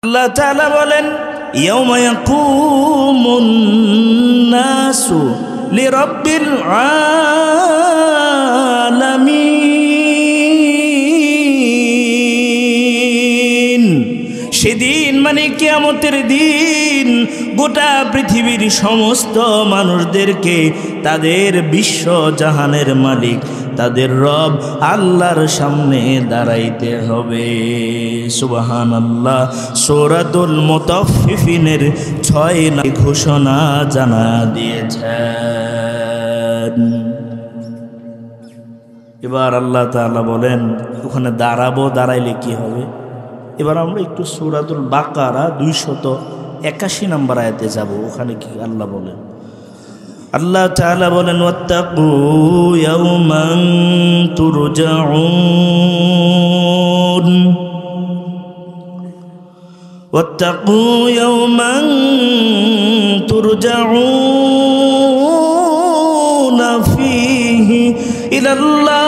আল্লাহ তাআলা বলেন ইয়াউমা ইয়াকুমুন নাসু লিরাব্বিল আলামিন। সেদিন মানে কিয়ামতের দিন গোটা পৃথিবীর সমস্ত মানুষদেরকে তাদের বিশ্ব জাহানের মালিক তাদের রব আল্লাহর সামনে দাঁড়াইতে হবে। সুবহানাল্লাহ। সূরাতুল মুতাফফিফিনের 6 ঘোষণা জানা দিয়েছেন। এবার আল্লাহ তাআলা বলেন ওখানে দাঁড়াবো, দাঁড়াইলে কি হবে। এবার আমরা একটু সূরাতুল বাকারা 281 নম্বর আয়াতে যাব। ওখানে কি আল্লাহ বলেন? আল্লাহ তাআলা বলেন ওয়াত্তাকু ইয়াওমান তুরজাউন ওয়াত্তাকু ইয়াওমান তুরজাউন ফীহি ইলাল্লাহ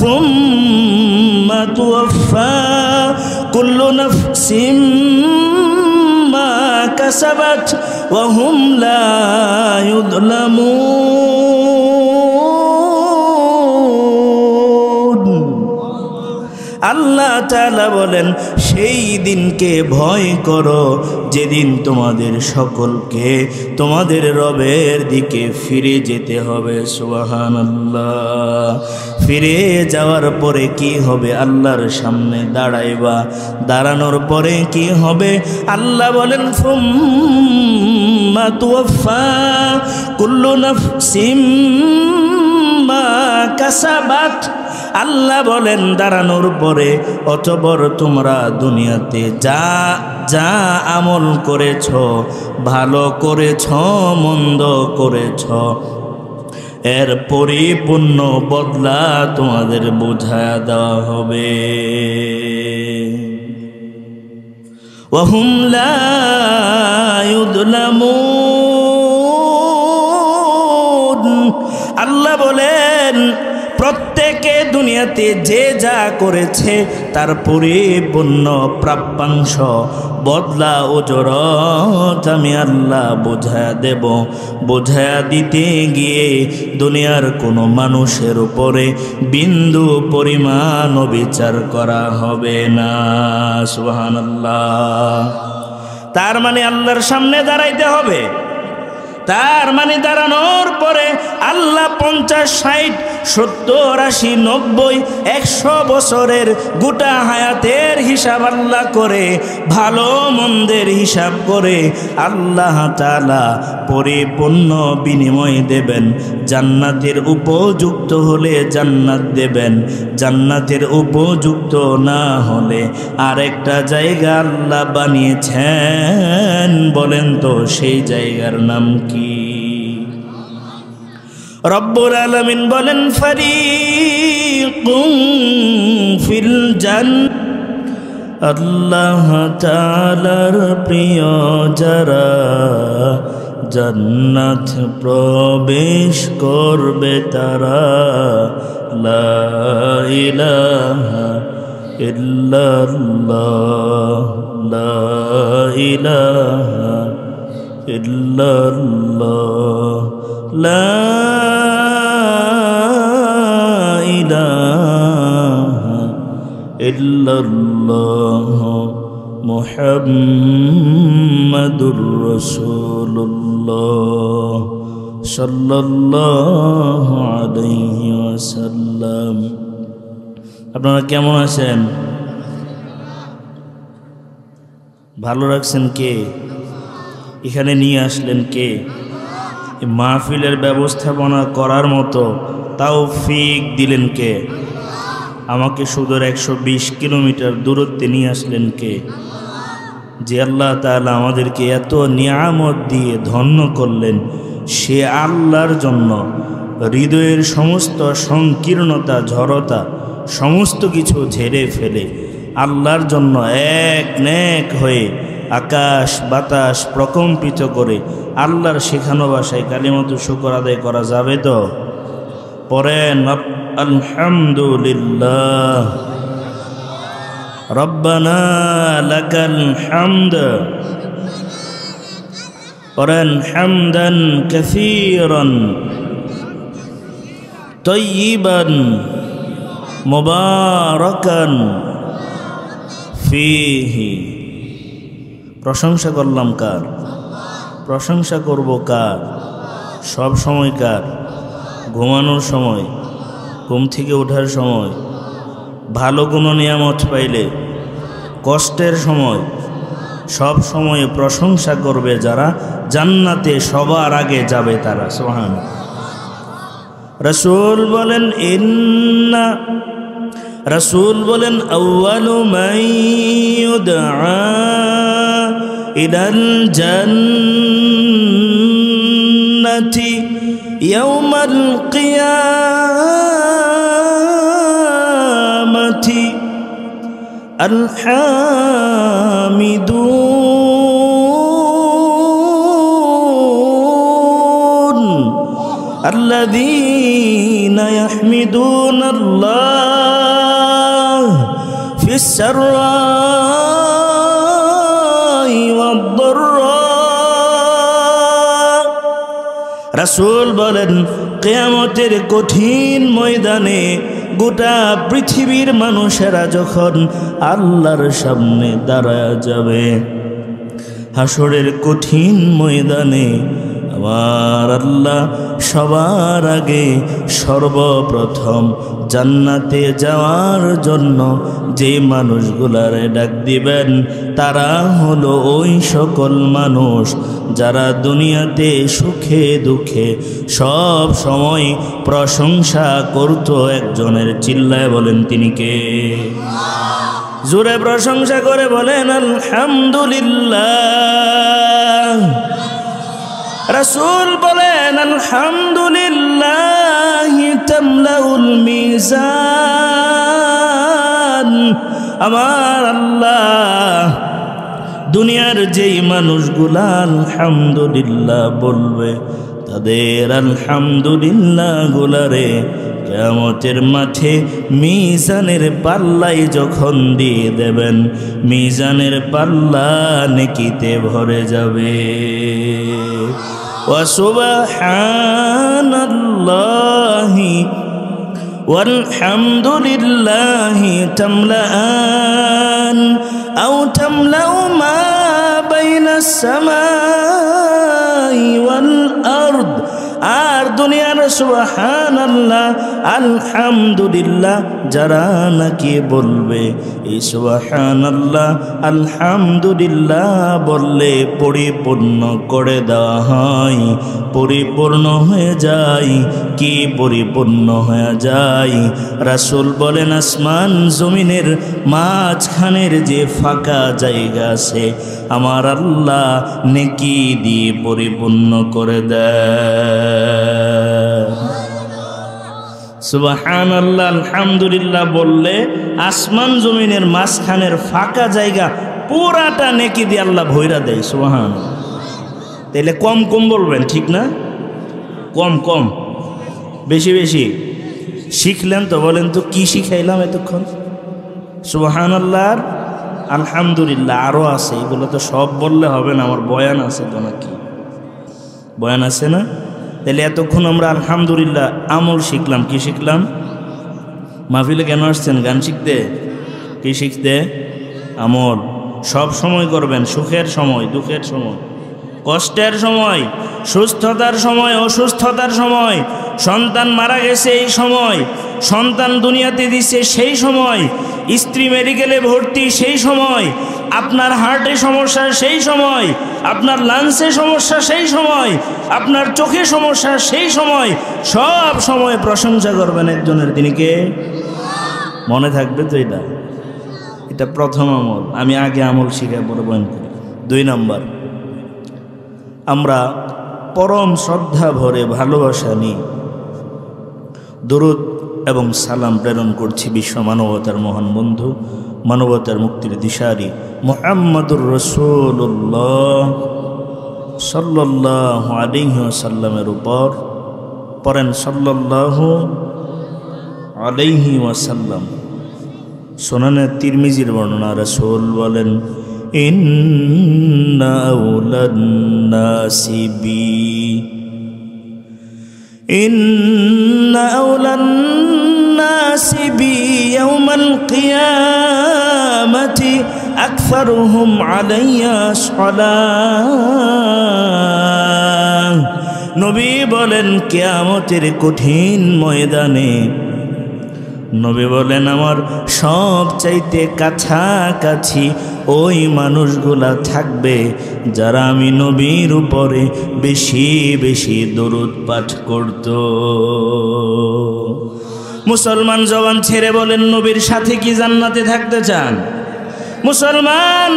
সুম্মা তুওয়াফা কুল্লু নাফসিন কাসাবাত ওয়া হুম লা ইউযলামুন। আল্লাহ তাআলা বলেন সেই দিনকে ভয় করো যেদিন তোমাদের সকলকে তোমাদের রবের দিকে ফিরে যেতে হবে। সুবহানাল্লাহ। ফিরে যাওয়ার পরে কি হবে? আল্লাহর সামনে দাঁড়াইবা। দাঁড়ানোর পরে কি হবে? আল্লাহ বলেন সুম্মা তুওয়াফা কুল্লু নাফসিন মা কাসাবাত। আল্লাহ বলেন দাঁড়ানোর পরে অতঃপর তোমরা দুনিয়াতে যা যা আমল করেছ, ভালো করেছ মন্দ করেছ, এর পরিপূর্ণ বদলা তোমাদের বুঝায়া দেওয়া হবে। ওয়া হুম লা ইউযলামুন। আল্লাহ বলেন প্রত্যেকে দুনিয়াতে যে যা করেছে তার পরিপূর্ণ প্রাপ্যাংশ বদলা ওজরত আমি আল্লাহ বোঝায়া দেব। বোঝায়া দিতে গিয়ে দুনিয়ার কোনো মানুষের উপরে বিন্দু পরিমাণ বিচার করা হবে না। সুবহানাল্লাহ। তার মানে আল্লাহর সামনে দাঁড়াইতে হবে। তার মানে দাঁড়ানোর পরে আল্লাহ 50, 60, 70, 80, 90, 100 বছরের গোটা হায়াতের হিসাব আল্লাহ করে, ভালো মন্দের হিসাব করে আল্লাহ তাআলা পরিপূর্ণ বিনিময় দেবেন। জান্নাতের উপযুক্ত হলে জান্নাত দেবেন, জান্নাতের উপযুক্ত না হলে আরেকটা জায়গা আল্লাহ বানিয়েছেন। বলেন তো সেই জায়গার নাম কি? রব্বুল আলামিন বলেন ফারিকুম ফিল জান্নাহ। আল্লাহ তাআলার প্রিয় যারা জান্নাত প্রবেশ করবে তারা লা ইলাহা ইল্লাল্লাহ লা ইলাহা ইল্লাল্লাহ লা ইলাহা ইল্লাল্লাহ মুহাম্মাদুর রাসূলুল্লাহ সাল্লাল্লাহু আলাইহি ওয়াসাল্লাম। আপনারা কেমন আছেন? ভালো রাখছেন কে? এখানে নিয়ে আসলেন কে? এই মাহফিলের ব্যবস্থাপনা করার মতো তৌফিক দিলেন কে? আমাকে সুদূর 120 কিলোমিটার দূরত্বে নিয়ে আসলেন কে? যে আল্লাহ তাআলা আমাদেরকে এত নিয়ামত দিয়ে ধন্য করলেন, সে আল্লাহর জন্য হৃদয়ের সমস্ত সংকীর্ণতা ঝড়তা সমস্ত কিছু ঝেড়ে ফেলে আল্লাহর জন্য এক নেক হয়ে আকাশ বাতাস প্রকম্পিত করে আল্লাহর শেখানো ভাষায় কালিমাতুশ শুকর আদায় করা যাবে তো? পড়েন আলহামদুলিল্লাহ রব্বানা লাকাল হামদ পড়েন হামদান কাসীরান তাইয়িবান মুবারাকান ফীহি। প্রশংসা করলাম কার? প্রশংসা করব কার? সব সময় কার? ঘুমানোর সময়, ঘুম থেকে ওঠার সময়, ভালো কোনো নিয়ামত পাইলে, কষ্টের সময়, সব সময় প্রশংসা করবে যারা, জান্নাতে সবার আগে যাবে তারা। সুবহানাল্লাহ। রাসূল বলেন রাসূল বলেন আউয়ালু মান ইউদআ ইলাল জান্নাতি ইয়াউমাল কিয়ামাতি আল হামিদুন الذين يحمدون الله في السراء والضراء। রাসূল বলেন কিয়ামতের কঠিন ময়দানে গোটা পৃথিবীর মানুষেরা যখন আল্লাহর সামনে দাঁড়ায় যাবে, হাসরের কঠিন ময়দানে আমার আল্লাহ সবার আগে সর্বপ্রথম জান্নাতে যাওয়ার জন্য যে মানুষগুলারে ডাক দিবেন তারা হলো ওই সকল মানুষ যারা দুনিয়াতে সুখে দুঃখে সব সময় প্রশংসা করত একজনের। চিল্লায় বলেন তিনি কে? জোরে প্রশংসা করে বলেন আলহামদুলিল্লাহ। রাসূল বলেন আলহামদুলিল্লাহি তামলাউল মিজান। আমার আল্লাহ দুনিয়ার যেই মানুষগুলা আলহামদুলিল্লাহ বলবে তাদের আলহামদুলিল্লাহ গুলারে কিয়ামতের মাঠে মিজানের পাল্লাই যখন দিয়ে দেবেন, মিজানের পাল্লা নেকিতে ভরে যাবে। ওয়া সুবহানাল্লাহি ওয়ালহামদুলিল্লাহি তামলাআন আও তামলাউ মা বাইনাস সামাই ওয়াল আরদ। আর দুনিয়ার সুবহানাল্লাহ আলহামদুলিল্লাহ যারা নাকি বলবে, এই সুবহানাল্লাহ আলহামদুলিল্লাহ বললে পরিপূর্ণ করে দেওয়া হয়, পরিপূর্ণ হয়ে যায়। কি পরিপূর্ণ হয়ে যায়? রাসূল বলেন আসমান জমিনের মাঝখানের যে ফাঁকা জায়গা আছে আমার আল্লাহ নেকি দিয়ে পরিপূর্ণ করে দেয়। সুবহানাল্লাহ আলহামদুলিল্লাহ বললে আসমান জমিনের মাঝখানের ফাঁকা জায়গা পুরাটা নেকি দিয়ে আল্লাহ ভইরা দেয়। সুবহানাল্লাহ। তাইলে কম কম বলবেন, ঠিক না? কম কম, বেশি বেশি শিখলেন তো? বলেন তো কি শিখাইলাম এতক্ষণ? সুবহানাল্লাহ আলহামদুলিল্লাহ আরও আছে, এগুলো তো সব বললে হবে না, আমার বয়ান আছে তো নাকি? বয়ান আছে না? তাহলে এতক্ষণ আমরা আলহামদুলিল্লাহ আমল শিখলাম। কি শিখলাম? মাহফিলে কেন আসছেন? গান শিখতে? কি শিখতে? আমল। সব সময় করবেন, সুখের সময়, দুঃখের সময়, কষ্টের সময়, সুস্থতার সময়, অসুস্থতার সময়, সন্তান মারা গেছে এই সময়, সন্তান দুনিয়াতে দিচ্ছে সেই সময়, স্ত্রী মেডিকেলে ভর্তি সেই সময়, আপনার হার্টে সমস্যা সেই সময়, আপনার লাংসে সমস্যা সেই সময়, আপনার চোখে সমস্যা সেই সময়, সব সময় প্রশংসা করবেন একজনের। তিনি কে? মনে থাকবে তো? এটা প্রথম আমল। আমি আগে আমল শিখে পরে বয়ান করি। 2 নম্বর, আমরা পরম শ্রদ্ধা ভরে ভালোবাসা নিয়ে দরুদ এবং সালাম প্রেরণ করছি বিশ্ব মানবতার মহান বন্ধু, মানবতার মুক্তির দিশারি মুহাম্মদুর রাসূলুল্লাহ সাল্লাল্লাহু আলাইহি ওয়াসাল্লামের উপর। পড়েন সাল্লাল্লাহু আলাইহি ওয়াসাল্লাম। সুনানে তিরমিজির বর্ণনা, রাসূল বলেন ইন্না আউলান নাসি বি, ইন্না আউলান নাসি বি ইয়াউমাল কিয়ামাতি আকসারুহুম আলাইয়া সালাহ। নবী বলেন কিয়ামতের কঠিন ময়দানে, নবী বলেন আমার সবচাইতে কাছাকাছি ওই মানুষগুলা থাকবে যারা আমি নবীর উপরে বেশি বেশি দরুদ পাঠ করত। মুসলমান জবান ছেড়ে বলেন নবীর সাথে কি জান্নাতে থাকতে চান? মুসলমান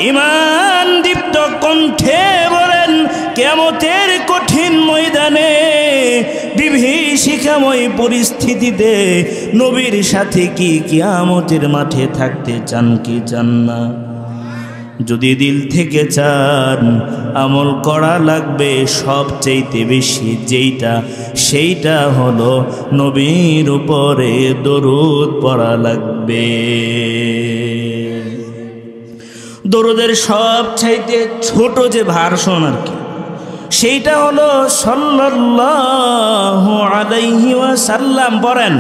ঈমান দীপ্ত কণ্ঠে বলেন কিয়ামতের কঠিন ময়দানে বিভীষিকাময় পরিস্থিতিতে নবীর সাথে কি কিয়ামতের মাঠে থাকতে চান কি চান না? যদি দিল থেকে চান আমল করা লাগবে সবচাইতে বেশি যেইটা, সেইটা হলো নবীর উপরে দরুদ পড়া লাগবে। দরুদের সবচাইতে ছোট যে ভার্সন আর কি, সেইটা হলো সাল্লাল্লাহু আলাইহি ওয়াসাল্লাম। পড়েন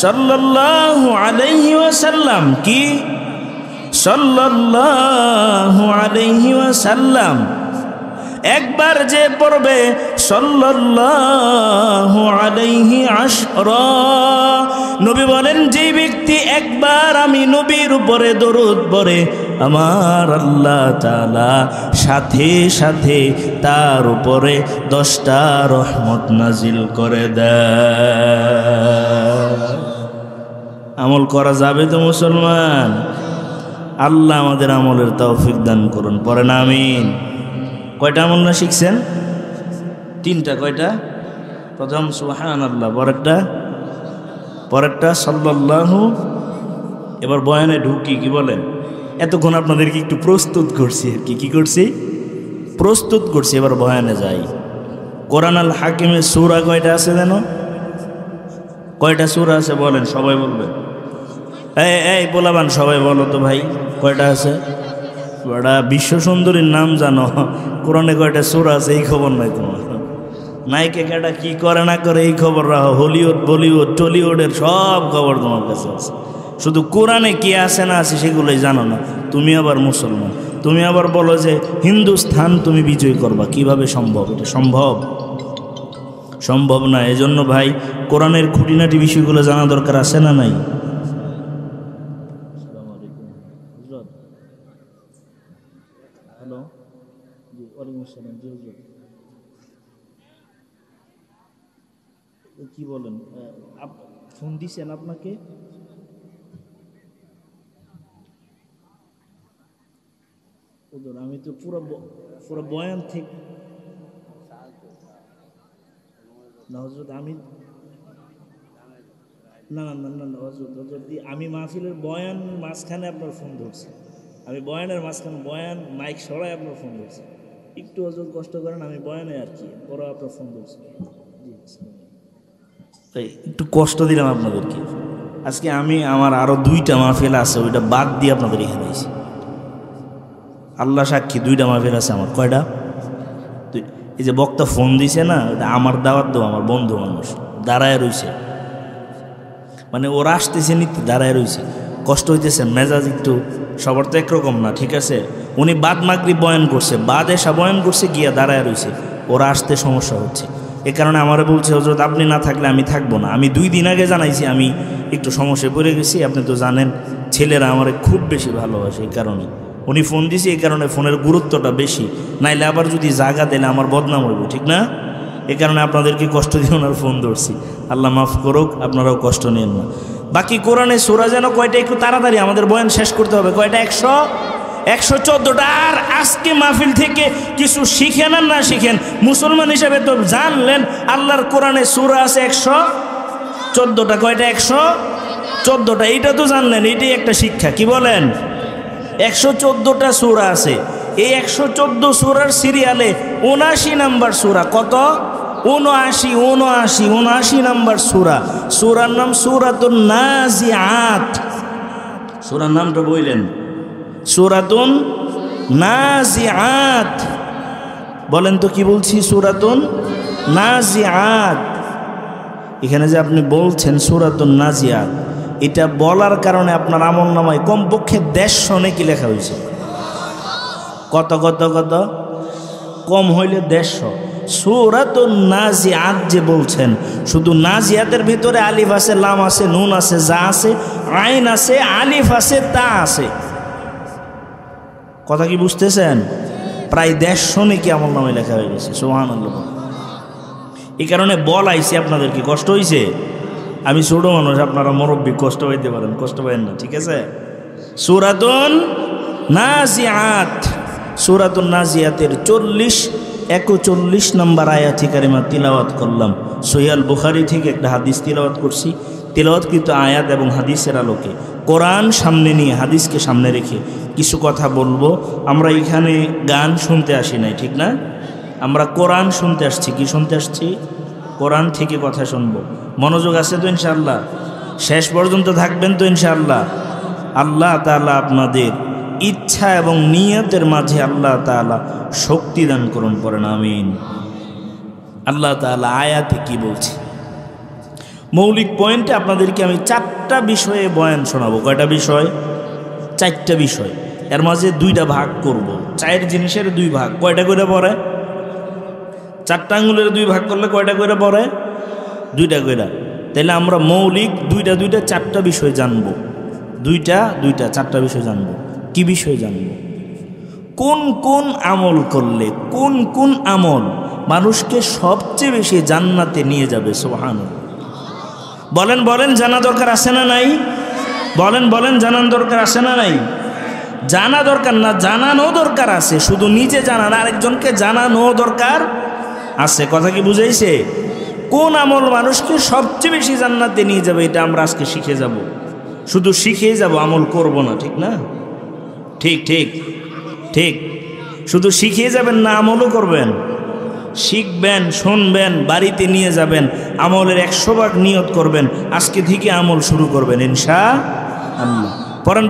সাল্লাল্লাহু আলাইহি ওয়াসাল্লাম। কি? সাল্লাল্লাহু আলাইহি ওয়াসাল্লাম। একবার যে পড়বে সাল্লাল্লাহু আলাইহি আশরা, নবী বলেন যে ব্যক্তি একবার আমি নবীর উপরে দরুদ পড়ে আমার আল্লাহ তাআলা সাথে সাথে তার উপরে 10টা রহমত নাজিল করে দেয়। আমল করা যাবে তো মুসলমান? আল্লাহ আমাদের আমলের তৌফিক দান করুন। পড়েন আমিন। কয়টা আমল না শিখছেন? 3টা। কয়টা? প্রথম সুবহানাল্লাহ, পরেরটা সাল্লাল্লাহু। এবার বয়ানে ঢুকি, কি বলেন? এতক্ষণ আপনাদেরকে একটু প্রস্তুত করছি আর কি করছি? প্রস্তুত করছি। এবার বয়ানে যাই। কোরআন আল হাকিমের সূরা কয়টা আছে জানো? কয়টা সূরা আছে বলেন, সবাই বলবেন। এই বলাবান সবাই বলো তো ভাই, কয়টা আছে? বড়া বিশ্ব সুন্দরীর নাম জানো, কোরআনে কয়টা সূরা আছে এই খবর নাই তোমার। নায়িকা কেটা কি করে না করে এই খবর রাখো। হলিউড, বলিউড, টলিউডের সব খবর তোমার কাছে আছে, শুধু কোরআনে কি আছে না আছে সেগুলোই জানো না। তুমি আবার মুসলমান, তুমি আবার বলো যে হিন্দুস্থান তুমি বিজয় করবা। কিভাবে সম্ভব? এটা সম্ভব না। এজন্য ভাই কোরআনের খুঁটিনাটি বিষয়গুলো জানা দরকার আছে না নাই? হ্যালো, জি ওয়ালাইকুম আসসালাম। জি হুজুর, কি বলেন? ফোন দিছেন আপনাকে? হুজুর আমি তো পুরো বয়ান থেকে না হুজুর, আমি না হুজুর আমি মাহফিলের বয়ান মাঝখানে আপনার ফোন ধরছি। আমি বয়ানের মাঝখানে বয়ান মাইক সরাই আপনার ফোন ধরছি। একটু হুজুর কষ্ট করেন, আমি বয়ানে আর কি পরে আপনার ফোন ধরছি। তাই একটু কষ্ট দিলাম আপনাদেরকে। আজকে আমি আমার আরও 2টা মাহফিল আছে, ওইটা বাদ দিয়ে আপনাদের এখানে এসেছি। আল্লাহ সাক্ষী 2টা মাহফিল আছে আমার। কয়টা? এই যে বক্তা ফোন দিছে না, ওটা আমার দাওয়াত দেওয়া, আমার বন্ধু মানুষ দাঁড়ায় রয়েছে, মানে ওরা আসতেছে নিতে দাঁড়ায় রয়েছে। কষ্ট হইতেছে, মেজাজ একটু সবার তো একরকম না, ঠিক আছে? উনি বাদ মাগরিব বয়ান করছে, বাদ এসা বয়ান করছে, গিয়া দাঁড়ায় রয়েছে, ওরা আসতে সমস্যা হচ্ছে। এ কারণে আমারে বলছে হযরত আপনি না থাকলে আমি থাকবো না। আমি 2 দিন আগে জানাইছি আমি একটু সমস্যায় পড়ে গেছি। আপনি তো জানেন ছেলেরা আমারে খুব বেশি ভালোবাসে, এই কারণে উনি ফোন দিছে। এই কারণে ফোনের গুরুত্বটা বেশি, নাইলে আবার যদি জায়গা দিলে আমার বদনাম হইব, ঠিক না? এ কারণে আপনাদেরকে কষ্ট দিয়ে ওনার ফোন ধরছি। আল্লাহ মাফ করুক, আপনারাও কষ্ট নেন না। বাকি কোরআনে সূরা যেন কয়টা, একটু তাড়াতাড়ি আমাদের বয়ান শেষ করতে হবে। কয়টা? 114টা। আর আজকে মাহফিল থেকে কিছু শিখেন আর না শিখেন, মুসলমান হিসেবে তো জানলেন আল্লাহর কোরআনে সূরা আছে 114টা। কয়টা? 114টা। এইটা তো জানলেন, এইটাই একটা শিক্ষা। কি বলেন? 114টা সূরা আছে। এই 114 সূরার সিরিয়ালে 79 নাম্বার সূরা। কত? 79 নাম্বার সূরা। সূরার নাম সূরাতুন নাজিআত। সূরার নামটা বললেন সূরাতুন নাজিআত। বলেন তো কি বলছি? সূরাতুন নাজিআত। এখানে যে আপনি বলছেন সূরাতুন নাজিআত, এটা বলার কারণে আপনার আমলনামায় কমপক্ষে 150 নেকি লেখা হয়েছে। কত কত কত? কম হইলে 150। সূরাতুন নাজিআত যে বলছেন, শুধু নাজিআতের ভিতরে আলিফ আছে, লাম আছে, নুন আছে, যা আছে, আইন আছে, আলিফ আছে, তা আছে। কথা কি বুঝতেছেন? প্রায় 150 নেকি আমলনামায় লেখা হয়ে গেছে। সুবহানাল্লাহ। এই কারণে বলাইছি আপনাদেরকে, কষ্ট হয়েছে। আমি ছোট মানুষ, আপনারা মুরব্বী, কষ্ট হইতে পারেন, কষ্ট পাবেন না, ঠিক আছে? সূরাতুন নাজিআত, সূরাতুন নাজিআতের 41 নম্বর আয়াত কারিমা তিলাওয়াত করলাম। সহিহ আল বুখারী থেকে একটা হাদিস তিলাওয়াত করছি। তিলাওয়াতকৃত আয়াত এবং হাদিসের আলোকে, কোরআন সামনে নিয়ে, হাদিসকে সামনে রেখে কিছু কথা বলবো। আমরা এখানে গান শুনতে আসি নাই, ঠিক না? আমরা কোরআন শুনতে আসছি। কি শুনতে আসছি? কোরআন থেকে কথা শুনবো। মনোযোগ আছে তো ইনশাআল্লাহ? শেষ পর্যন্ত থাকবেন তো ইনশাআল্লাহ? আল্লাহ তাআলা আপনাদের ইচ্ছা এবং নিয়তের মাঝে আল্লাহ তাআলা শক্তি দান করুন, পড়েন আমিন। আল্লাহ তাআলা আয়াতে কি বলছে? মৌলিক পয়েন্টে আপনাদেরকে আমি 4টা বিষয়ে বয়ান শোনাবো। কয়টা বিষয়? 4টা বিষয়। এর মাঝে 2টা ভাগ করব। 4 জিনিসের 2 ভাগ। কয়টা করে পড়ে? 4টা আঙ্গুলের 2 ভাগ করলে কয়টা করে পড়ে? 2টা করে। তাহলে আমরা মৌলিক 2টা 4টা বিষয় জানবো। 2টা 4টা বিষয় জানবো। কি বিষয় জানবো? কোন কোন আমল করলে, কোন কোন আমল মানুষকে সবচেয়ে বেশি জান্নাতে নিয়ে যাবে? সুবহানাল্লাহ। বলেন বলেন, জানা দরকার আছে না নাই? বলেন বলেন, জানার দরকার আছে না নাই? জানা দরকার না, জানানো দরকার আছে। শুধু নিজে জানান, আরেকজনকে জানানো দরকার আছে। কথা কি বুঝাইছে? কোন আমল মানুষকে সবচেয়ে বেশি জান্নাতে নিয়ে যাবে, এটা আমরা আজকে শিখে যাব। শুধু শিখেই যাব, আমল করব না, ঠিক না? ঠিক ঠিক ঠিক। শুধু শিখিয়ে যাবেন না, আমলও করবেন। শিখবেন, শুনবেন, বাড়িতে নিয়ে যাবেন, আমলের 100 ভাগ নিয়ত করবেন, আজকে থেকে আমল শুরু করবেন ইনশাআল্লাহ।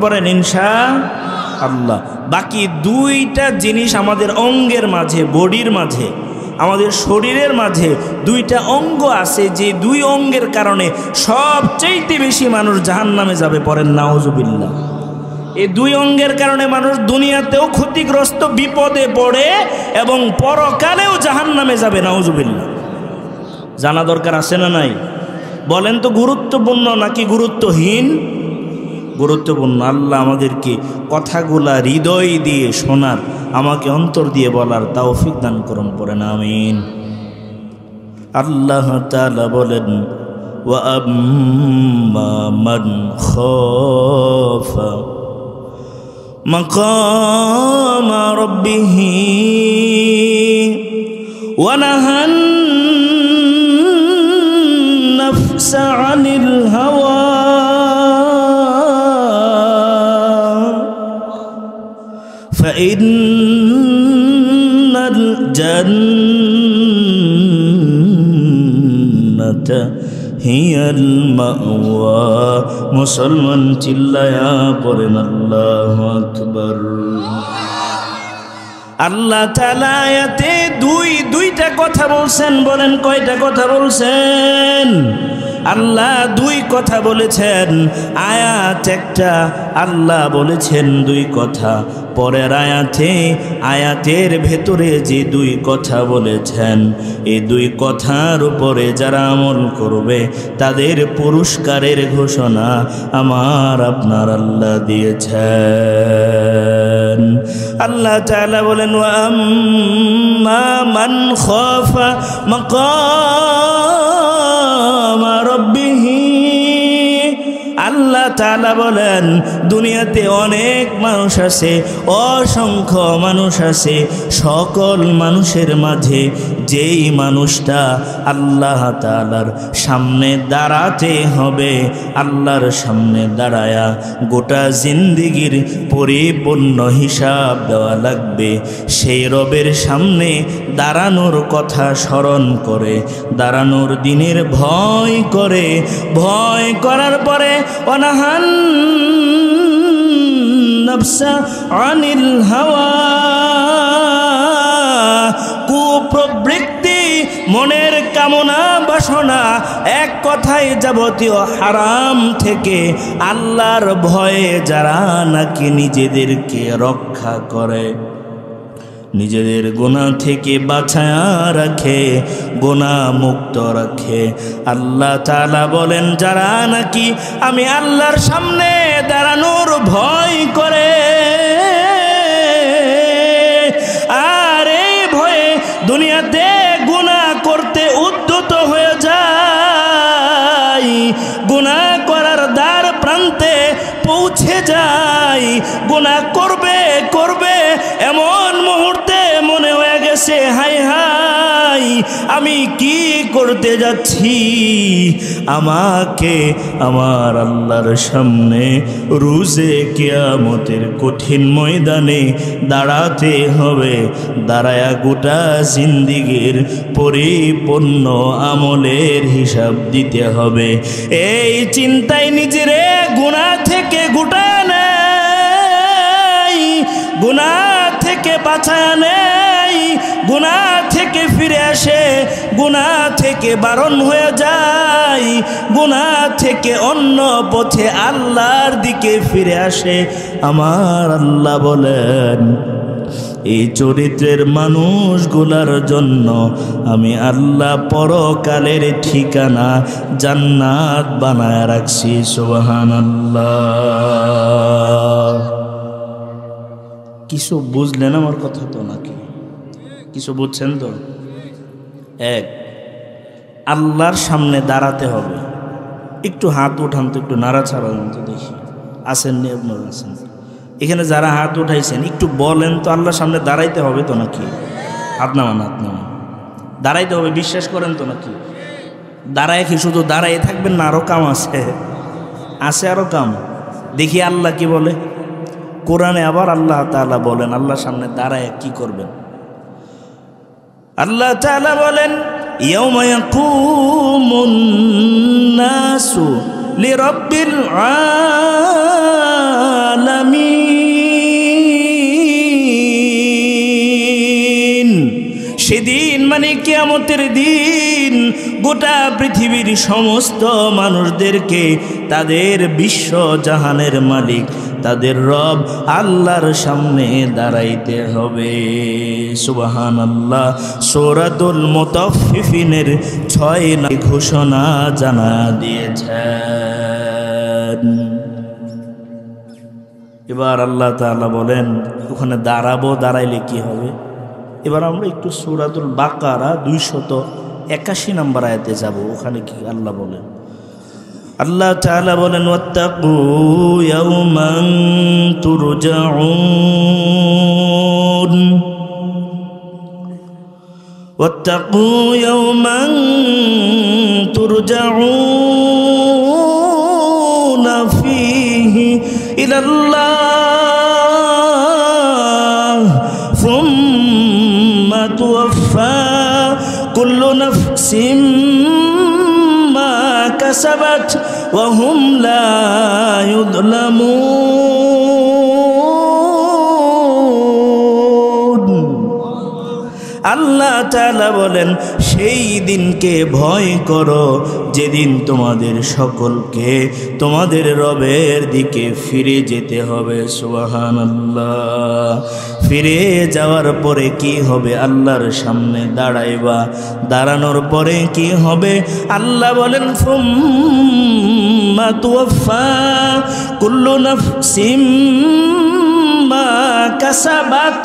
পড়েন ইনশাআল্লাহ। বাকি 2টা জিনিস আমাদের অঙ্গের মাঝে, বডির মাঝে, আমাদের শরীরের মাঝে 2টা অঙ্গ আছে, যে 2 অঙ্গের কারণে সবচেয়ে বেশি মানুষ জাহান্নামে যাবে। পড়েন নাউজুবিল্লাহ। এই 2 অঙ্গের কারণে মানুষ দুনিয়াতেও ক্ষতিগ্রস্ত, বিপদে পড়ে এবং পরকালেও জাহান্নামে যাবে। নাউজুবিল্লাহ। জানা দরকার আছে না নাই? বলেন তো, গুরুত্বপূর্ণ নাকি গুরুত্বহীন? গুরুত্বপূর্ণ। আল্লাহ আমাদেরকে কথাগুলা হৃদয় দিয়ে শোনার, আমাকে অন্তর দিয়ে বলার তৌফিক দান করুন, পড়েন আমিন। আল্লাহ তাআলা বলেন, ওয়া আম্মা মান খাফা মাকামা রাব্বিহি ওয়া নাহান নাফসা আনিল হাওয়া ফাইন্নাল জান্নাতা হিয়াল মাওয়া। মুসলমান চিল্লায়া পড়েন আল্লাহু আকবার। আল্লাহ তাআলা আয়াতে 2টা কথা বলছেন। বলেন কয়টা কথা বলছেন? আল্লাহ 2 কথা বলেছেন। আয়াত একটা, আল্লাহ বলেছেন 2 কথা। পরের আয়াতের ভেতরে যে 2 কথা বলেছেন, এই 2 কথার উপরে যারা আমল করবে তাদের পুরস্কারের ঘোষণা আমার আপনার আল্লাহ দিয়েছেন। আল্লাহ তাআলা বলেন, ওয়া আম্মা মান খাফা মাকামা রাব্বিহি। আল্লাহ তাআলা বলেন, দুনিয়াতে অনেক মানুষ আছে, অসংখ্য মানুষ আছে। সকল মানুষের মাঝে যেই মানুষটা আল্লাহ তাআলার সামনে দাঁড়াতে হবে, আল্লাহর সামনে দাঁড়ায়া গোটা জিন্দেগির পরিপূর্ণ হিসাব দেওয়া লাগবে, সেই রবের সামনে দাঁড়ানোর কথা স্মরণ করে, দাঁড়ানোর দিনের ভয় করে, ভয় করার পরে অনাহান নাফসা আনিল হাওয়া, কুপ্রবৃত্তি, মনের কামনা বাসনা, এক কথায় যাবতীয় হারাম থেকে আল্লাহর ভয়ে যারা নাকি নিজেদেরকে রক্ষা করে, নিজেদের গুনাহ থেকে বাঁচায়া রাখে, গুনাহ মুক্ত রাখে, আল্লাহ তাআলা বলেন যারা নাকি আমি আল্লাহর সামনে দাঁড়ানোর ভয় করে, আর এই ভয়ে দুনিয়াতে গুনাহ করতে উদ্যত হয়ে যায়, গুনাহ করার দ্বার প্রান্তে পৌঁছে যায়, গুনাহ করবে করবে এমন মুহূর্তে মনে হয়ে গেছে হাই হাই আমি কি করতে যাচ্ছি, আমাকে আমার আল্লাহর সামনে রোজে কিয়ামতের কঠিন ময়দানে দাঁড়াতে হবে, দাঁড়ায়া গোটা জিন্দেগীর পরিপূর্ণ আমলের হিসাব দিতে হবে। এই চিন্তায় নিজেরে গুনাহ থেকে গুটায় নেই, গুনাহ থেকে বাঁচায় নেই, গুনাহ থেকে ফিরে আসে, গুনাহ থেকে বারণ হয়ে যায়, গুনাহ থেকে অন্য পথে আল্লাহর দিকে ফিরে আসে। আমার আল্লাহ বলেন এই চরিত্রের মানুষগুলার জন্য আমি আল্লাহ পরকালের ঠিকানা জান্নাত বানায় রাখছি। সুবহানাল্লাহ। কিছু বুঝলেন আমার কথা তো নাকি? কিছু বুঝছেন তো? এক, আল্লাহর সামনে দাঁড়াতে হবে। একটু হাত উঠান তো, একটু নাড়াচাড়া তো দেখি, আসেন নি আপনারা? আছেন এখানে যারা হাত উঠাইছেন একটু বলেন তো, আল্লাহর সামনে দাঁড়াইতে হবে তো নাকি? হাত নামান, হাত নামান। দাঁড়াইতে হবে, বিশ্বাস করেন তো নাকি? দাঁড়ায় কি শুধু দাঁড়াই থাকবেন না, আরও কাম আছে, আছে আরও কাম। দেখি আল্লাহ কি বলে কোরআনে। আবার আল্লাহ তাআলা বলেন আল্লাহর সামনে দাঁড়ায় কি করবেন। আল্লাহ তাআলা বলেন ইয়াউমা ইয়াকুমুন নাসু লিরাব্বিল আলামিন। সেদিন মানে কিয়ামতের দিন গোটা পৃথিবীর সমস্ত মানুষদেরকে তাদের বিশ্ব জাহানের মালিক তাদের রব আল্লাহর সামনে দাঁড়াইতে হবে। সুবহানাল্লাহ। সূরাতুল মুতাফফিফিনের 6 ঘোষণা জানা দিয়েছেন। এবার আল্লাহ তাআলা বলেন ওখানে দাঁড়াবো, দাঁড়াইলে কি হবে। এবার আমরা একটু সূরাতুল বাকারা 281 নম্বর আয়াতে যাব। ওখানে কি আল্লাহ বলেন? আল্লাহ তাআলা বলেন ওয়াত্তাকু ইয়াওমান তুরজাউন, ওয়াত্তাকু ইয়াওমান তুরজাউন ফীহি ইলাল্লাহ সুম্মা তুওয়াফা কুল্লু নাফসিন কাসাবাত ওয়া হুম লা ইউযলামুন। আল্লাহ তাআলা বলেন সেই দিনকে ভয় করো যেদিন তোমাদের সকলকে তোমাদের রবের দিকে ফিরে যেতে হবে। সুবহানাল্লাহ। ফিরে যাওয়ার পরে কি হবে? আল্লাহর সামনে দাঁড়াইবা। দাঁড়ানোর পরে কি হবে? আল্লাহ বলেন সুম্মা তুওয়াফা কুল্লু নাফসিম মা কাসাবাত।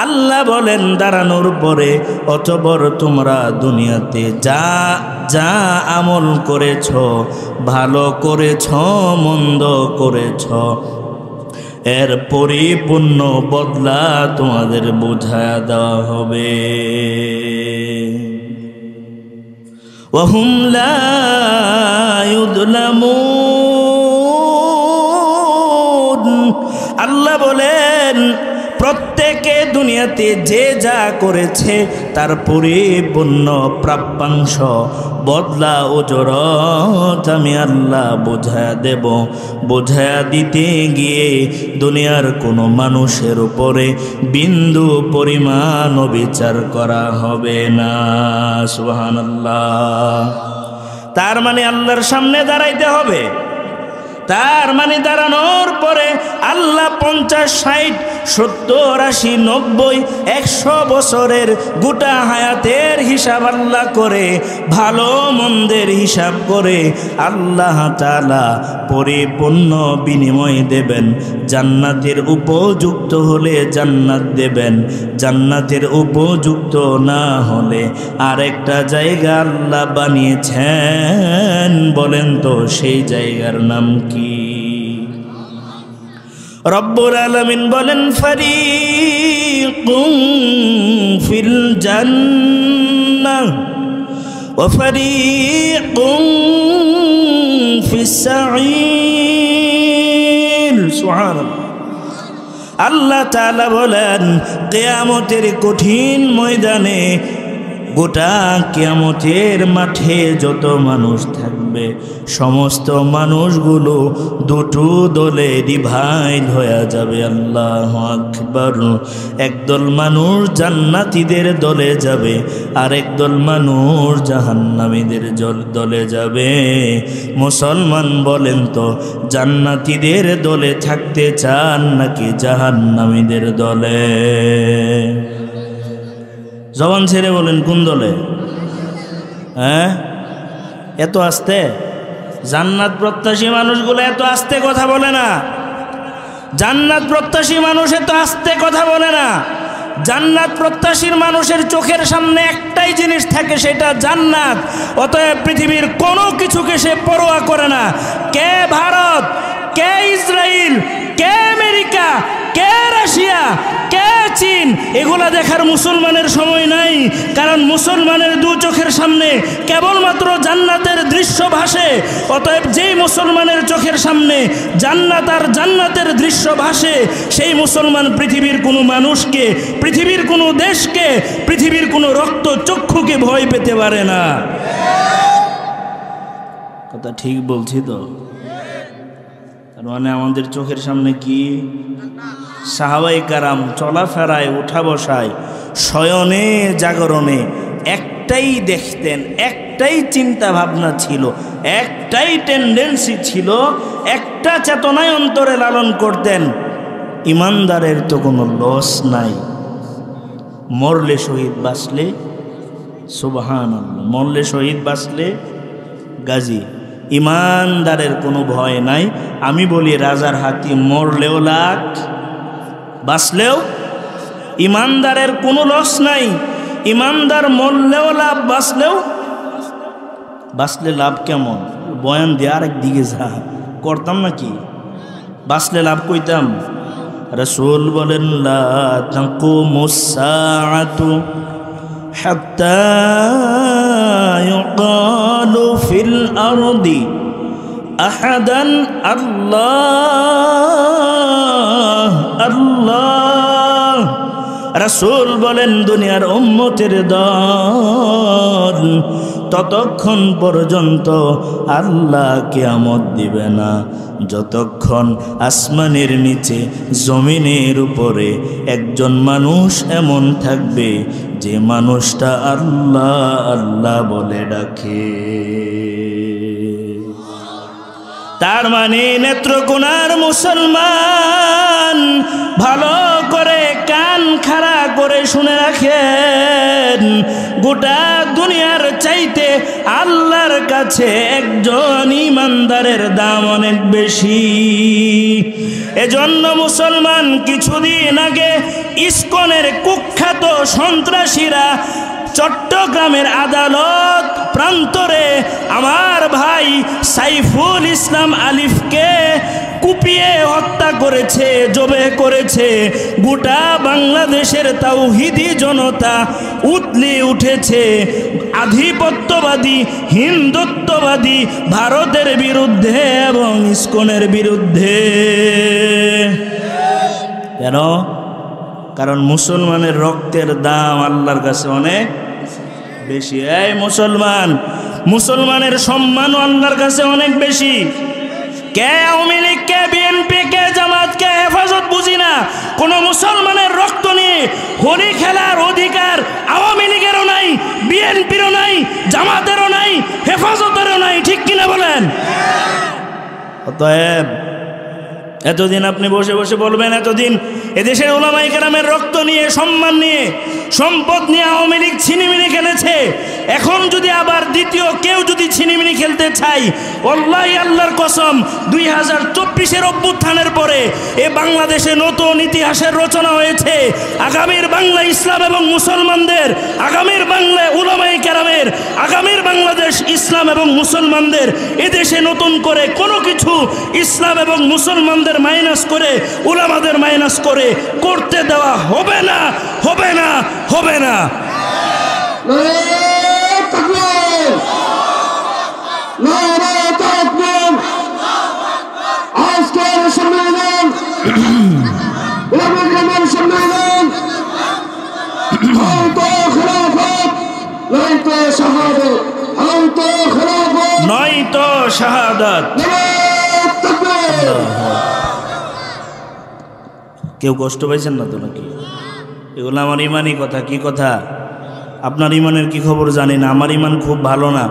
আল্লাহ বলেন দাঁড়ানোর পরে অতঃপর তোমরা দুনিয়াতে যা যা আমল করেছ, ভালো করেছ মন্দ করেছ, এর পরিপূর্ণ বদলা তোমাদের বুঝায়া দেওয়া হবে। ওয়া হুম লা ইউযলামুন। আল্লাহ বলেন প্রত্যেকে দুনিয়াতে যে যা করেছে তার পরিপূর্ণ প্রাপ্যাংশ বদলা ওজরত আমি আল্লাহ বোঝায়া দেব। বোঝায়া দিতে গিয়ে দুনিয়ার কোনো মানুষের উপরে বিন্দু পরিমাণ বিচার করা হবে না। সুবহানাল্লাহ। তার মানে আল্লাহর সামনে দাঁড়াইতে হবে। তার মানে দাঁড়ানোর পরে আল্লাহ 50, 60, 70, 80, 90, 100 বছরের গোটা হায়াতের হিসাব আল্লাহ করে, ভালো মন্দের হিসাব করে আল্লাহ তাআলা পরিপূর্ণ বিনিময় দেবেন। জান্নাতের উপযুক্ত হলে জান্নাত দেবেন, জান্নাতের উপযুক্ত না হলে আরেকটা জায়গা আল্লাহ বানিয়েছেন। বলেন তো সেই জায়গার নাম কি? রব্বুল আলামিন বলেন ফারিকুম ফিল জান্নাহ ওয়া ফারিকুম ফিস সাঈর। সুবহানাল্লাহ। আল্লাহ তাআলা বলেন কিয়ামতের কঠিন ময়দানে, গোটা কিয়ামতের মাঠে যত মানুষ থাকবে সমস্ত মানুষগুলো দুটো দলে ডিভাইড হয়ে যাবে। আল্লাহু আকবার। একদল মানুষ জান্নাতীদের দলে যাবে, আর একদল মানুষ জাহান্নামীদের দলে যাবে। মুসলমান বলেন তো জান্নাতীদের দলে থাকতে চান নাকি জাহান্নামীদের দলে? জবান ছেড়ে বলেন কোন দলে? হ্যাঁ, এত আস্তে? জান্নাত প্রত্যাশী মানুষগুলো এত আস্তে কথা বলে না। জান্নাত প্রত্যাশী মানুষ এত আস্তে কথা বলে না। জান্নাত প্রত্যাশীর মানুষের চোখের সামনে একটাই জিনিস থাকে, সেটা জান্নাত। অতএব পৃথিবীর কোনো কিছুকে সে পরোয়া করে না। কে ভারত, কে ইসরায়েল, কে আমেরিকা, কে রাশিয়া, কে চীন, এগুলা দেখার মুসলমানের সময় নাই। কারণ মুসলমানের দু চোখের সামনে কেবলমাত্র জান্নাতের দৃশ্য ভাসে। অতএব যেই মুসলমানের চোখের সামনে জান্নাত আর জান্নাতের দৃশ্য ভাসে, সেই মুসলমান পৃথিবীর কোনো মানুষকে, পৃথিবীর কোনো দেশকে, পৃথিবীর কোনো রক্ত চক্ষুকে ভয় পেতে পারে না। কথা ঠিক বলছি তো? তার মানে আমাদের চোখের সামনে কি? সাহাবায়ে কেরাম চলাফেরায়, উঠা বসায়, শয়নে জাগরণে একটাই দেখতেন, একটাই চিন্তা ভাবনা ছিল, একটাই টেন্ডেন্সি ছিল, একটা চেতনায় অন্তরে লালন করতেন। ইমানদারের তো কোনো লস নাই, মরলে শহীদ বাঁচলে সুবহানাল্লাহ, মরলে শহীদ বাঁচলে গাজী। ইমানদারের কোনো ভয় নাই। আমি বলি রাজার হাতি মরলেও লাখ, বাঁচলেও। ইমানদারের কোনো লস নাই। ইমানদার মরলেও লাভ, বাঁচলেও। বাঁচলে লাভ কেমন? বয়ান দিয়ে আরেক দিকে যা করতাম নাকি? বাঁচলে লাভ কইতাম। রাসূল বলেন লা তাকুমুস সাআতু হাত্তা ইউকালু ফিল আরদি আহাদান আল্লাহ আল্লাহ। রাসূল বলেন দুনিয়ার উম্মতের দল ততক্ষণ পর্যন্ত আল্লাহ কিয়ামত দিবে না যতক্ষণ আসমানের নিচে জমিনের উপরে একজন মানুষ এমন থাকবে যে মানুষটা আল্লাহ আল্লাহ বলে ডাকে। তার মানে নেত্রকোনার মুসলমান ভালো করে কান খাড়া করে শুনে রাখেন, গোটা দুনিয়ার চাইতে আল্লাহর কাছে একজন ইমানদারের দাম অনেক বেশি। এজন্য মুসলমান কিছুদিন আগে ইসকনের কুখ্যাত সন্ত্রাসীরা চট্টগ্রামের আদালত প্রান্তরে আমার ভাই সাইফুল ইসলাম আলিফকে কুপিয়ে হত্যা করেছে, জবে করেছে। গোটা বাংলাদেশের তাওহীদি জনতা উতলে উঠেছে আধিপত্যবাদী হিন্দুত্ববাদী ভারতের বিরুদ্ধে এবং ইসকনের বিরুদ্ধে। কেন? কারণ মুসলমানের রক্তের দাম আল্লাহর কাছে অনেক বেশি। এই মুসলমান, মুসলমানের সম্মানও আল্লাহর কাছে অনেক বেশি। কে আওয়ামী লীগ, কে বিএনপি, কে জামাত, কে হেফাজত বুঝি না, কোন মুসলমানের রক্ত নিয়ে হোলি খেলার অধিকার আওয়ামী লীগেরও নাই, বিএনপিরও নাই, জামাতেরও নাই, হেফাজতেরও নাই। ঠিক কিনা বলেন? অতএব এতদিন আপনি বসে বসে বলবেন, এতদিন এদেশের উলামায়ে কেরামের রক্ত নিয়ে, সম্মান নিয়ে, সম্পদ নিয়ে আওয়ামী লীগ ছিনিমিনি খেলেছে। এখন যদি আবার দ্বিতীয় কেউ যদি ছিনিমিনি খেলতে চাই, আল্লাহি আল্লাহর কসম, 2024-এর অভ্যুত্থানের পরে এ বাংলাদেশে নতুন ইতিহাসের রচনা হয়েছে। আগামীর বাংলা ইসলাম এবং মুসলমানদের, আগামীর বাংলা উলামায়ে কেরামের, আগামীর বাংলাদেশ ইসলাম এবং মুসলমানদের, এদেশে নতুন করে কোনো কিছু ইসলাম এবং মুসলমানদের মাইনাস করে, উলামাদের মাইনাস করে করতে দেওয়া হবে না, হবে না, হবে না। আজকের সম্মেলন উলামায়ে সম্মেলন হয়তো খেলাফত নয়তো শাহাদাত, হয়তো খেলাফত নয়তো শাহাদাত। কেউ কষ্ট পাইছেন না তো নাকি? এগুলো আমার ইমানই কথা। কি কথা? আপনার ইমানের কি খবর জানি না, আমার ইমান খুব ভালো না,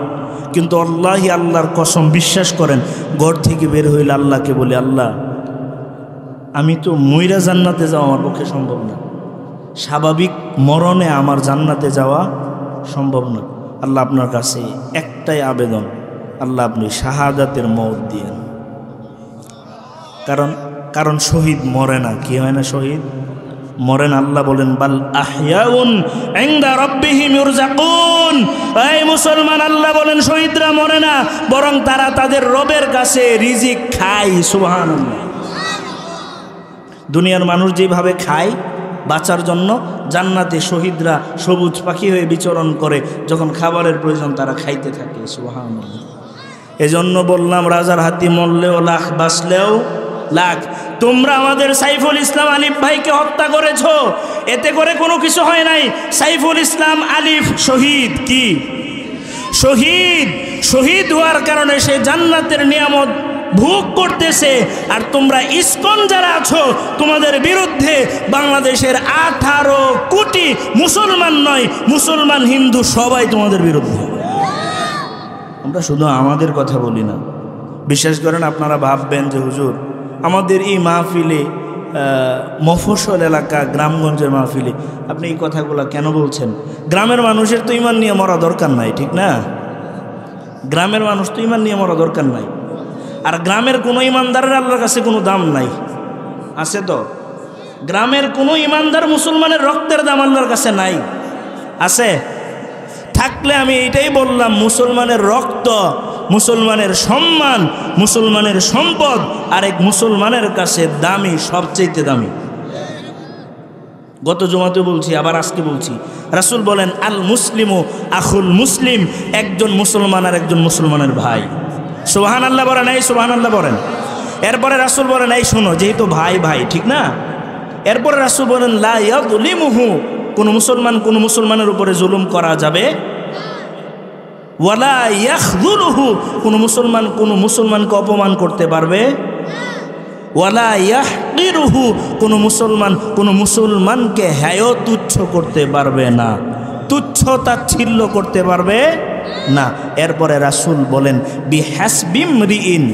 কিন্তু আল্লাহি আল্লাহর কসম বিশ্বাস করেন, ঘর থেকে বের হইলে আল্লাহকে বলি, আল্লাহ আমি তো মইরা জান্নাতে যাওয়া আমার পক্ষে সম্ভব না, স্বাভাবিক মরণে আমার জান্নাতে যাওয়া সম্ভব না। আল্লাহ আপনার কাছে একটাই আবেদন, আল্লাহ আপনি শাহাদাতের মওত দিয়েন। কারণ শহীদ মরে না। কি হয় না? শহীদ মরে না। আল্লাহ বলেন, বাল আহইয়াউন ইনদা রাব্বিহিম ইরযাকুন। এই মুসলমান, আল্লাহ বলেন শহীদরা মরে না, বরং তারা তাদের রবের কাছে রিজিক খায়। সুবহানাল্লাহ। দুনিয়ার মানুষ যেভাবে খায় বাঁচার জন্য, জান্নাতে শহীদরা সবুজ পাখি হয়ে বিচরণ করে, যখন খাবারের প্রয়োজন তারা খাইতে থাকে। সুবহানাল্লাহ। এজন্য বললাম, রাজার হাতি মরলেও লাখ, বাঁচলেও লাখ। তোমরা আমাদের সাইফুল ইসলাম আলিফ ভাইকে হত্যা করেছ, এতে করে কোনো কিছু হয় নাই। সাইফুল ইসলাম আলিফ শহীদ। কি শহীদ? শহীদ হওয়ার কারণে সে জান্নাতের নিয়ামত ভোগ করতেছে। আর তোমরা ইসকন যারা আছো, তোমাদের বিরুদ্ধে বাংলাদেশের 18 কোটি মুসলমান নয়, মুসলমান হিন্দু সবাই তোমাদের বিরুদ্ধে। আমরা শুধু আমাদের কথা বলি না, বিশ্বাস করেন আপনারা ভাববেন যে হুজুর আমাদের এই মাহফিলে, মফস্বল এলাকা গ্রামগঞ্জের মাহফিলে আপনি এই কথাগুলো কেন বলছেন? গ্রামের মানুষের তো ইমান নিয়ে মরা দরকার নাই, ঠিক না? গ্রামের মানুষ তো ইমান নিয়ে মরা দরকার নাই। আর গ্রামের কোনো ইমানদারের আল্লাহর কাছে কোনো দাম নাই, আছে তো? গ্রামের কোনো ইমানদার মুসলমানের রক্তের দাম আল্লাহর কাছে নাই, আছে? থাকলে আমি এইটাই বললাম, মুসলমানের রক্ত, মুসলমানের সম্মান, মুসলমানের সম্পদ আরেক মুসলমানের কাছে দামি, সবচেয়ে দামি। গত জুমাতে বলছি, আবার আজকে বলছি, রাসূল বলেন আল মুসলিমু আখুল মুসলিম, একজন মুসলমান আর একজন মুসলমানের ভাই। সুবহানাল্লাহ বলেন, এই সুবহানাল্লাহ বলেন। এরপরে রাসূল বলেন, এই শোনো, যেহেতু ভাই ভাই, ঠিক না? এরপরে রাসূল বলেন লা ইয়াযলিমুহু, কোনো মুসলমান কোনো মুসলমানের উপরে জুলুম করা যাবে, ওয়ালা ইয়াখযুলুহু, কোনো মুসলমান কোনো মুসলমানকে অপমান করতে পারবে, ওয়ালা ইয়াহকিরুহু, কোনো মুসলমান কোনো মুসলমানকে হেয় তুচ্ছ করতে পারবে না, তুচ্ছ তাচ্ছিল্য করতে পারবে না। এরপরে রাসূল বলেন বিহাসবিমরিইন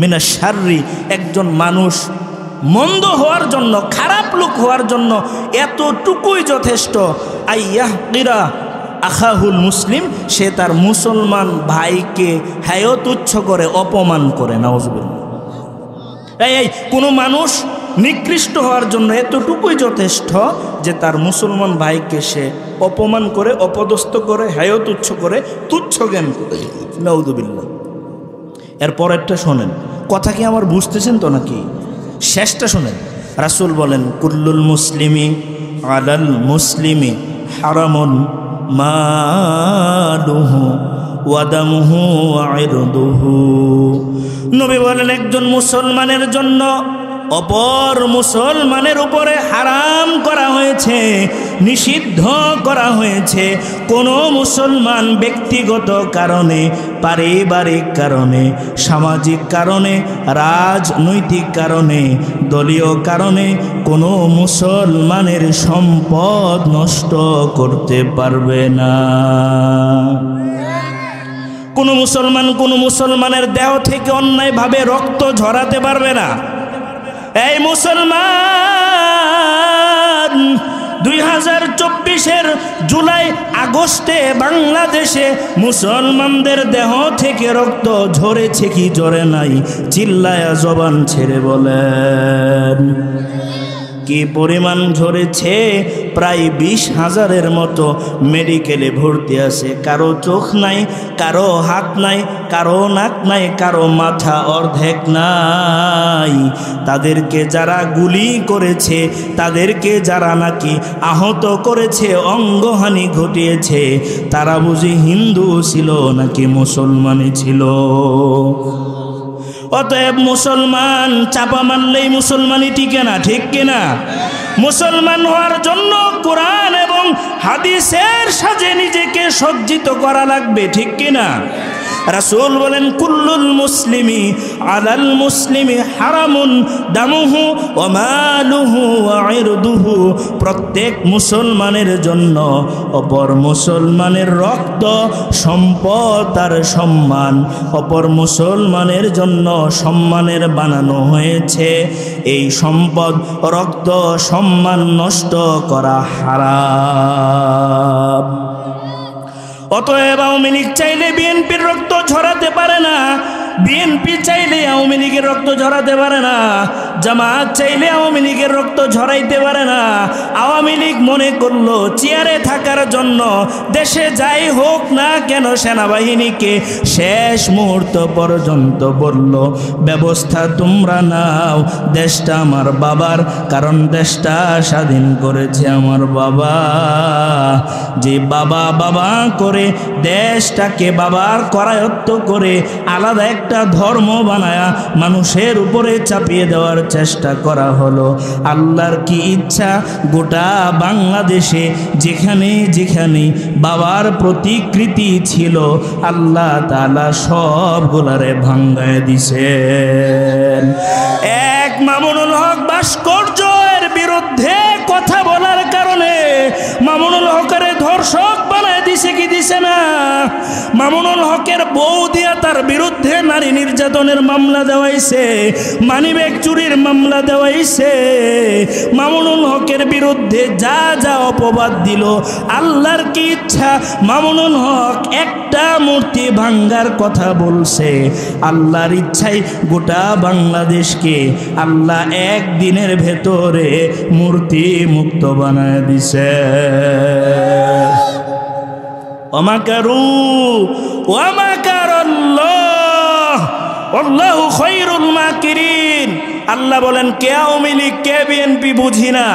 মিনাশ শাররি, একজন মানুষ মন্দ হওয়ার জন্য, খারাপ লোক হওয়ার জন্য এতটুকুই যথেষ্ট, আইয়াহকিরা আখাহুল মুসলিম, সে তার মুসলমান ভাইকে হেয় তুচ্ছ করে, অপমান করে। নাউজুবিল্লাহ। এই কোনো মানুষ নিকৃষ্ট হওয়ার জন্য এতটুকুই যথেষ্ট যে তার মুসলমান ভাইকে সে অপমান করে, অপদস্থ করে, হেয় তুচ্ছ করে, তুচ্ছ জ্ঞান করে। নাউজুবিল্লাহ। এরপরেরটা শোনেন, কথা কি আমার বুঝতেছেন তো নাকি? শেষটা শোনেন, রাসূল বলেন কুল্লুল মুসলিমি আলাল মুসলিমি হারামুন মালুহু ওয়াদামুহু ওয়া ইরদুহু। নবী বলেন একজন মুসলমানের জন্য অপর মুসলমানের উপরে হারাম করা হয়েছে, নিষিদ্ধ করা হয়েছে। কোনো মুসলমান ব্যক্তিগত কারণে, পারিবারিক কারণে, সামাজিক কারণে, রাজনৈতিক কারণে, দলীয় কারণে কোনো মুসলমানের সম্পদ নষ্ট করতে পারবে না। কোনো মুসলমান কোনো মুসলমানের দেহ থেকে অন্যায়ভাবে রক্ত ঝরাতে পারবে না। এই মুসলমান 2024-এর জুলাই আগস্টে বাংলাদেশে মুসলমানদের দেহ থেকে রক্ত ঝরেছে কি ঝরে নাই? চিল্লায়া জবান ছেড়ে বলেন। কি পরিমাণ ঝরেছে? প্রায় 20,000-এর মতো মেডিকেলে ভর্তি আছে। কারো চোখ নাই, কারো হাত নাই, কারো নাক নাই, কারো মাথা অর্ধেক নাই। তাদেরকে যারা গুলি করেছে, তাদেরকে যারা নাকি আহত করেছে, অঙ্গহানি ঘটিয়েছে, তারা বুঝি হিন্দু ছিল নাকি মুসলমানই ছিল? অতএব মুসলমান চাপা মারলেই মুসলমানই টিকে না, ঠিক কিনা? মুসলমান হওয়ার জন্য কোরআন এবং হাদিসের সাজে নিজেকে সজ্জিত করা লাগবে, ঠিক কিনা? রাসূল বলেন, কুল্লুল মুসলিমি আলাল মুসলিমি হারামুন দামুহু ওয়া মালুহু ওয়া ইরদুহু। প্রত্যেক মুসলমানের জন্য অপর মুসলমানের রক্ত, সম্পদ আর সম্মান অপর মুসলমানের জন্য সম্মানের বানানো হয়েছে। এই সম্পদ, রক্ত, সম্মান নষ্ট করা হারাম। অতএব আওয়ামী লীগ চাইলে বিএনপির রক্ত ঝরাতে পারে না, বিএনপি চাইলে আওয়ামী লীগের রক্ত ঝরাতে পারে না, জামাত চাইলে আওয়ামী লীগের রক্ত ঝরাইতে পারে না। আওয়ামী লীগ মনে করলো চেয়ারে থাকার জন্য দেশে যাই হোক না কেন সেনাবাহিনীকে শেষ মুহূর্ত পর্যন্ত বলল, ব্যবস্থা তোমরা নাও, দেশটা আমার বাবার, কারণ দেশটা স্বাধীন করেছে আমার বাবা। যে বাবা বাবা করে দেশটাকে বাবার করায়ত্ত করে আলাদা একটা ধর্ম বানায়া মানুষের উপরে চাপিয়ে দেওয়ার চেষ্টা করা হলো। আল্লাহর কি ইচ্ছা, গোটা বাংলাদেশে যেখানে যেখানে বাবার প্রতিকৃতি ছিল আল্লাহ তাআলা সবগুলারে ভাঙ্গায় দিছেন। এক মামুনুল হক ভাস্কর্যের বিরুদ্ধে কথা বলার কারণে মামুনুল হকের ধর্ষক বানায় দিছে কি দিছে না? মামুনুল হকের বউ দিয়া তার বিরুদ্ধে নারী নির্যাতনের মামলা দেওয়াইছে, মানিব্যাগ চুরির মামলা দেওয়াইছে। মামুনুল হকের বিরুদ্ধে যা যা অপবাদ দিল, আল্লাহর কি ইচ্ছা মামুনুল হক একটা মূর্তি ভাঙ্গার কথা বলছে। আল্লাহর ইচ্ছাই গোটা বাংলাদেশকে আল্লাহ একদিনের ভেতরে মূর্তি মুক্ত বানায় দিছে। ওয়ামাকারু ওয়ামাকারাল্লাহ আল্লাহু খায়রুল মাকিরিন। আল্লাহ বলেন, কে আওয়ামী লীগ, কে বিএনপি বুঝি না,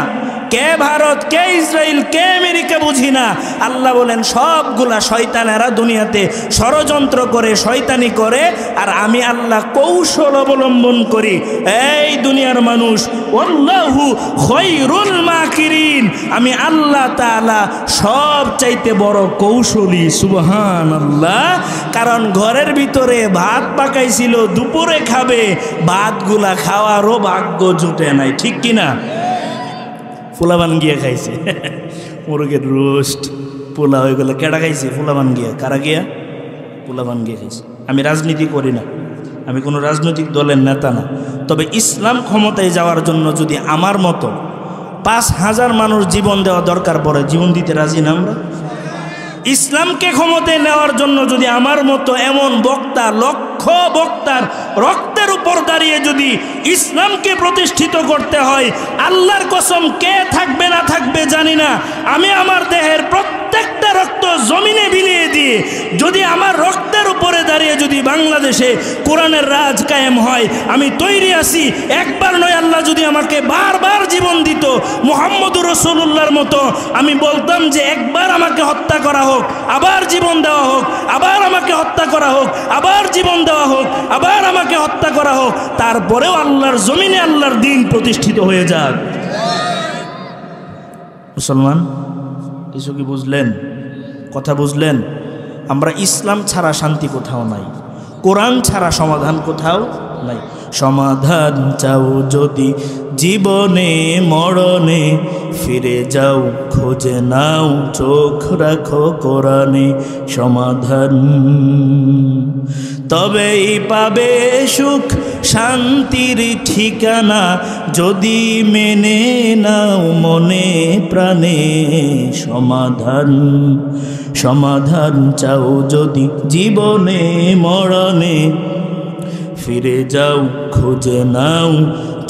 কে ভারত, কে ইসরায়েল, কে আমেরিকা বুঝি না। আল্লাহ বলেন, সবগুলা শয়তানেরা দুনিয়াতে ষড়যন্ত্র করে, শয়তানি করে, আর আমি আল্লাহ কৌশল অবলম্বন করি। এই দুনিয়ার মানুষ, আল্লাহু খায়রুল মাকিরিন, আমি আল্লাহ তাআলা সব চাইতে বড় কৌশলী। সুবহানাল্লাহ। কারণ ঘরের ভিতরে ভাত পাকাইছিল, দুপুরে খাবে, ভাতগুলা খাওয়ারও ভাগ্য জুটে নাই, ঠিক কিনা? পোলাবান গিয়া খাইছে, মুরগের রোস্ট, পোলা হয়ে গেল। কেডা খাইছে? পোলাবান গিয়া। কারা গিয়া? পোলাবান গিয়া খাইছে। আমি রাজনীতি করি না, আমি কোনো রাজনৈতিক দলের নেতা না। তবে ইসলাম ক্ষমতায় যাওয়ার জন্য যদি আমার মতো 5,000 মানুষ জীবন দেওয়া দরকার পড়ে, জীবন দিতে রাজি না আমরা? ইসলামকে ক্ষমতায় নেওয়ার জন্য যদি আমার মতো এমন বক্তা, লক্ষ বক্তার রক্তের উপর দাঁড়িয়ে যদি ইসলামকে প্রতিষ্ঠিত করতে হয়, আল্লাহর কসম কে থাকবে না থাকবে জানি না, আমি আমার দেহের প্রত্যেক প্রত্যেকটা রক্ত জমিনে বিলিয়ে দিয়ে যদি আমার রক্তের উপরে দাঁড়িয়ে যদি বাংলাদেশে কোরআনের রাজ কায়েম হয়, আমি তৈরি আছি। একবার নয়, আল্লাহ যদি আমাকে বারবার জীবন দিত মুহাম্মদুর রাসূলুল্লাহর মতো, আমি বলতাম যে একবার আমাকে হত্যা করা হোক, আবার জীবন দেওয়া হোক, আবার আমাকে হত্যা করা হোক, আবার জীবন দেওয়া হোক, আবার আমাকে হত্যা করা হোক, তারপরেও আল্লাহর জমিনে আল্লাহর দ্বীন প্রতিষ্ঠিত হয়ে যাক। মুসলমান, কিছু কি বুঝলেন? কথা বুঝলেন? আমরা ইসলাম ছাড়া শান্তি কোথাও নাই, কোরআন ছাড়া সমাধান কোথাও নাই। সমাধান চাও যদি জীবনে মরণে, ফিরে যাও খোঁজে নাও চোখ রাখো কোরআনে। সমাধান তবেই পাবে সুখ শান্তির ঠিকানা, যদি মেনে নাও মনে প্রাণে। সমাধান সমাধান চাও যদি জীবনে মরণে, ফিরে যাও খুঁজে নাও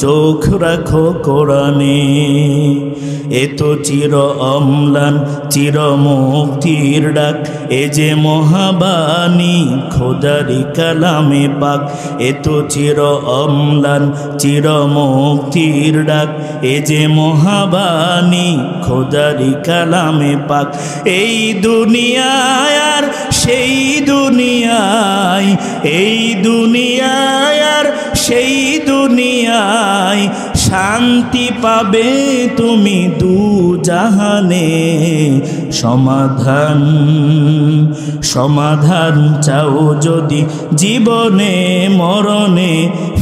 চোখ রাখো কোরআনে। এ তো চির অম্লান চির মুক্তির ডাক, এ যে মহাবাণী খোদারি কালামে পাক। এ তো চির অম্লান চির মুক্তির ডাক, এ যে মহাবাণী খোদারি কালামে পাক। এই দুনিয়ায় আর সেই দুনিয়ায়, এই দুনিয়ায় আর সেই দুনিয়ায়, শান্তি পাবে তুমি দু জাহানে। সমাধান সমাধান চাও যদি জীবনে মরণে,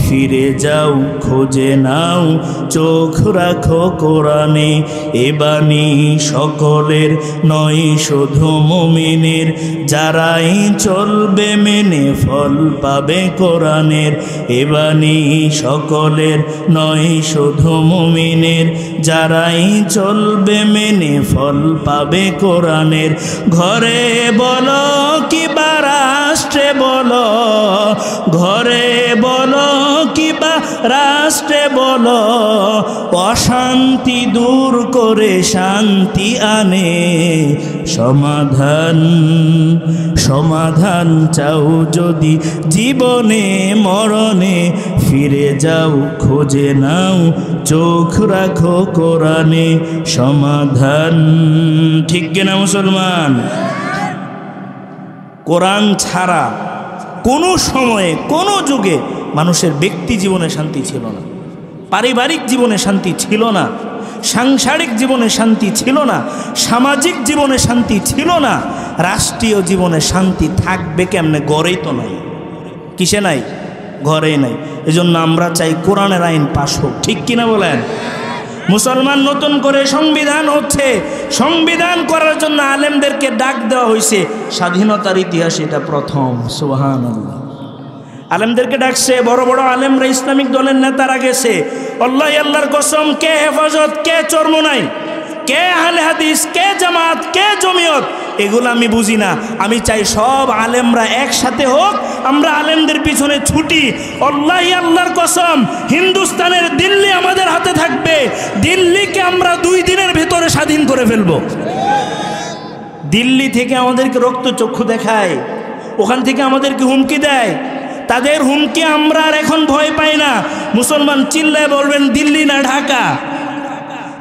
ফিরে যাও খোঁজে নাও চোখ রাখো কোরআনে। এ বাণী সকলের নয় শুধু মুমিনের, যারাই চলবে মেনে ফল পাবে কোরআনের। এ বাণী সকলের নয় শুধু মুমিনের, যারাই চলবে মেনে ফল পাবে কোরআনের। ঘরে বলো কিবা রাষ্ট্রে বলো, ঘরে বলো কিবা রাষ্ট্রে বলো, অশান্তি দূর করে শান্তি আনে। সমাধান সমাধান চাও যদি জীবনে মরণে, ফিরে যাও খোঁজে নাও চোখ রাখো কোরআনে। সমাধান ঠিক কিনা মুসলমান? কোরআন ছাড়া কোনো সময়ে কোনো যুগে মানুষের ব্যক্তি জীবনে শান্তি ছিল না, পারিবারিক জীবনে শান্তি ছিল না, সাংসারিক জীবনে শান্তি ছিল না, সামাজিক জীবনে শান্তি ছিল না, রাষ্ট্রীয় জীবনে শান্তি থাকবে কেমনে? গড়েই তো নাই। কিসে নাই? ঘরেই নাই। এজন্য আমরা চাই কোরআনের আইন পাশ হোক, ঠিক কিনা বলেন? মুসলমান, নতুন করে সংবিধান হচ্ছে, সংবিধান করার জন্য আলেমদেরকে ডাক দেওয়া হয়েছে। স্বাধীনতার ইতিহাসে এটা প্রথম। সুবহানাল্লাহ। আলেমদেরকে ডাকছে, বড় বড় আলেমরা ইসলামিক দলের নেতারা গেছে। আল্লাহ আল্লাহর কসম, কে হেফাজত, কে চরমোনাই, কে আহলে হাদিস, কে জামাত, কে জমিয়ত, এগুলো আমি বুঝি না। আমি চাই সব আলেমরা একসাথে হোক, আমরা আলেমদের পিছনে ছুটি। আল্লাহ আল্লাহর কসম, হিন্দুস্তানের দিল্লি আমাদের হাতে থাকবে। দিল্লিকে আমরা 2 দিনের ভিতরে স্বাধীন করে ফেলবো। দিল্লি থেকে আমাদেরকে রক্তচক্ষু দেখায়, ওখান থেকে আমাদেরকে হুমকি দেয়। তাদের হুমকি আমরা আর এখন ভয় পাই না। মুসলমান চিল্লায় বলবেন দিল্লি না ঢাকা,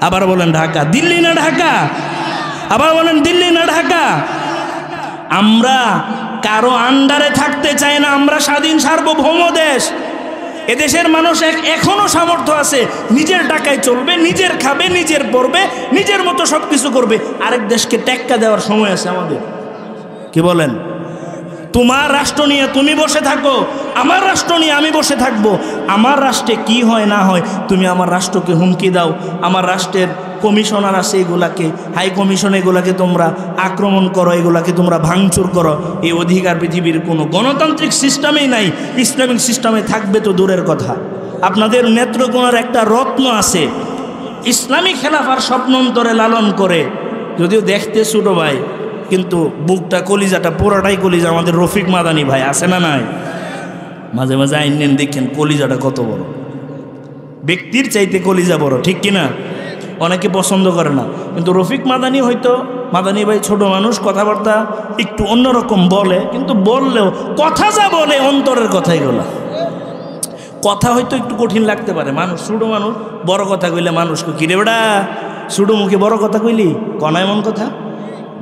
আবার বলেন ঢাকা। দিল্লি না ঢাকা, আবার বলেন দিল্লি না ঢাকা। আমরা কারো আন্ডারে থাকতে চাই না, আমরা স্বাধীন সার্বভৌম দেশ। এদেশের মানুষ এখনো সামর্থ্য আছে, নিজের টাকায় চলবে, নিজের খাবে, নিজের পড়বে, নিজের মতো সব কিছু করবে। আরেক দেশকে টেক্কা দেওয়ার সময় আছে আমাদের। কি বলেন? তোমার রাষ্ট্র নিয়ে তুমি বসে থাকো, আমার রাষ্ট্র নিয়ে আমি বসে থাকবো। আমার রাষ্ট্রে কি হয় না হয় তুমি আমার রাষ্ট্রকে হুমকি দাও। আমার রাষ্ট্রের কমিশনার আছে, এগুলাকে হাই কমিশন, এগুলাকে তোমরা আক্রমণ করো, এগুলাকে তোমরা ভাঙচুর করো। এই অধিকার পৃথিবীর কোনো গণতান্ত্রিক সিস্টেমেই নাই। ইসলামিক সিস্টেমে থাকবে তো দূরের কথা। আপনাদের নেত্রকোনার একটা রত্ন আছে, ইসলামিক খেলাফার স্বপ্ন অন্তরে লালন করে, যদিও দেখতে ছোট ভাই, কিন্তু বুকটা কলিজাটা পুরাটাই কলিজা। আমাদের রফিক মাদানি ভাই আছে না নাই? মাঝে মাঝে আইন দেখেন কলিজাটা কত বড়, ব্যক্তির চাইতে কলিজা বড়, ঠিক কিনা? অনেকে পছন্দ করে না, কিন্তু রফিক মাদানি হয়তো মাদানী ভাই ছোট মানুষ, কথাবার্তা একটু অন্যরকম বলে, কিন্তু বললেও কথা যা বলে অন্তরের কথাইগুলো। কথা হয়তো একটু কঠিন লাগতে পারে, মানুষ ছোট মানুষ, বড় কথা কইলে মানুষকে কিরে বেড়া ছোট মুখে বড় কথা কইলি কনা, এমন কথা।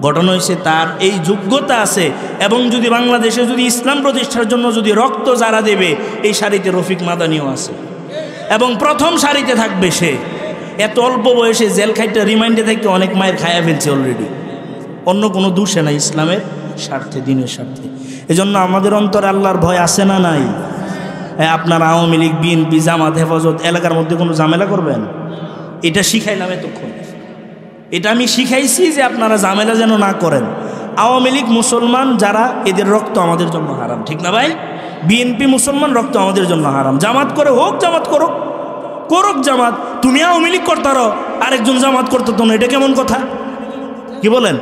ঘটনা হয়েছে তার এই যোগ্যতা আছে, এবং যদি বাংলাদেশে যদি ইসলাম প্রতিষ্ঠার জন্য যদি রক্ত যারা দেবে, এই সারিতে রফিক মাদানিও আছে, এবং প্রথম সারিতে থাকবে সে। এত অল্প বয়সে জেল খাইটা রিমাইন্ডে থেকে অনেক মায়ের খায়া ফেলছে অলরেডি, অন্য কোনো দোষে না, ইসলামের স্বার্থে, দিনের স্বার্থে। এজন্য আমাদের অন্তরে আল্লাহর ভয় আছে না নাই? আপনার আওয়ামী লীগ, বিএনপি, জামাত, হেফাজত এলাকার মধ্যে কোনো ঝামেলা করবেন? এটা শিখাইলাম এতক্ষণ, এটা আমি শিখাইছি যে আপনারা ঝামেলা যেন না করেন। আওয়ামী লীগ মুসলমান যারা, এদের রক্ত আমাদের জন্য হারাম, ঠিক না ভাই? বিএনপি মুসলমান, রক্ত আমাদের জন্য হারাম। জামাত করে হোক, জামাত করুক, করুক জামাত। তুমি আওয়ামী লীগ করতারো, আরেকজন জামাত করতো তো না, এটা কেমন কথা? কি বলেন?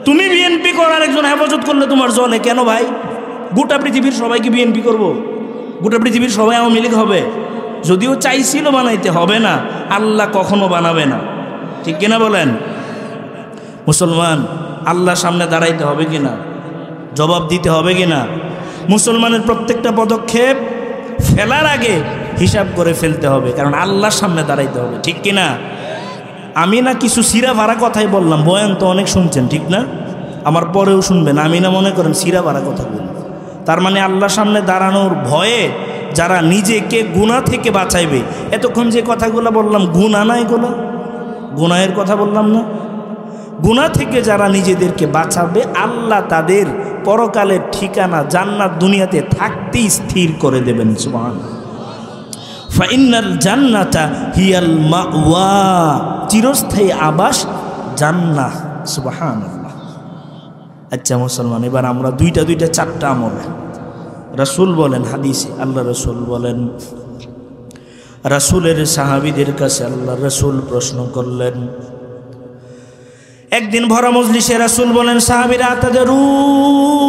তুমি বিএনপি কর, আরেকজন হেফাজত করলে তোমার জলে কেন ভাই? গোটা পৃথিবীর সবাইকে বিএনপি করব? গোটা পৃথিবীর সবাই আওয়ামী লীগ হবে? যদিও চাইছিল বানাইতে, হবে না, আল্লাহ কখনো বানাবে না, ঠিক কিনা বলেন? মুসলমান আল্লাহর সামনে দাঁড়াইতে হবে কিনা, জবাব দিতে হবে কিনা? মুসলমানের প্রত্যেকটা পদক্ষেপ ফেলার আগে হিসাব করে ফেলতে হবে, কারণ আল্লাহর সামনে দাঁড়াইতে হবে, ঠিক কিনা? আমি না কিছু সিরা ভাড়া কথাই বললাম, বয়ান তো অনেক শুনছেন, ঠিক না? আমার পরেও শুনবেন, আমি না মনে করেন সিরা ভাড়া কথা বলি। তার মানে আল্লাহর সামনে দাঁড়ানোর ভয়ে যারা নিজেকে গুনাহ থেকে বাঁচাইবে, এতক্ষণ যে কথাগুলো বললাম গুনাহ না, এগুলো গুনাহের কথা বললাম না? গুনাহ থেকে যারা নিজেদেরকে বাঁচাবে, আল্লাহ তাদের পরকালের ঠিকানা জান্নাত দুনিয়াতে থাকতেই স্থির করে দেবেন। সুবহানাল্লাহ। ফাইনাল জান্নাতা হিয়াল মাওয়া, চিরস্থায়ী আবাস জান্নাহ। সুবহানাল্লাহ। আচ্ছা মুসলমান, এবার আমরা দুইটা চারটা আমল রাসূল বলেন হাদিসে, আল্লাহ রাসূল বলেন, রাসূলের সাহাবীদের কাছে আল্লাহ রাসূল প্রশ্ন করলেন। একদিন ভরা মজলিসে রাসূল বলেন, সাহাবীরা তাদারুনা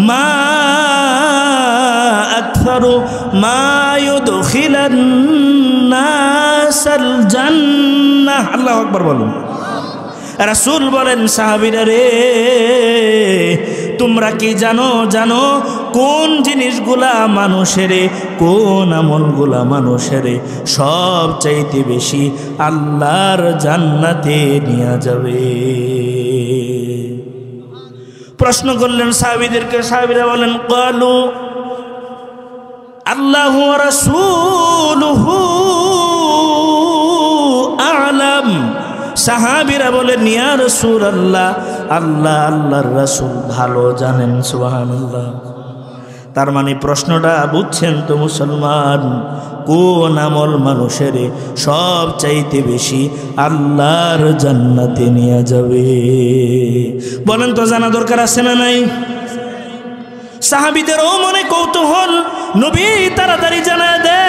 মা আকসারু মা ইউদখিলান নাসাল জান্নাহ। আল্লাহু আকবার বলুন। রাসূল বলেন, সাহাবীরা রে, তোমরা কি জানো কোন জিনিসগুলা মানুষের, কোন আমলগুলা মানুষের সব চাইতে বেশি আল্লাহর জান্নাতে নিয়ে যাবে? প্রশ্ন করলেন সাহাবীদেরকে। সাহাবীরা বলেন, ক্বালু আল্লাহু ওয়া রাসূলুহু আ'লাম। সাহাবীরা বলেন, ইয়া রাসূলুল্লাহ, আল্লাহর রাসূল ভালো জানেন। সুবহানাল্লাহ। তার মানে প্রশ্নটা বুঝছেন তো মুসলমান? কোন আমল মানুষের সব চাইতে বেশি আল্লাহর জান্নাতে নিয়ে যাবে? বলেন তো, জানা দরকার আছে না নাই? সাহাবীদেরও মনে কৌতূহল, নবী তাড়াতাড়ি জানায় দেন,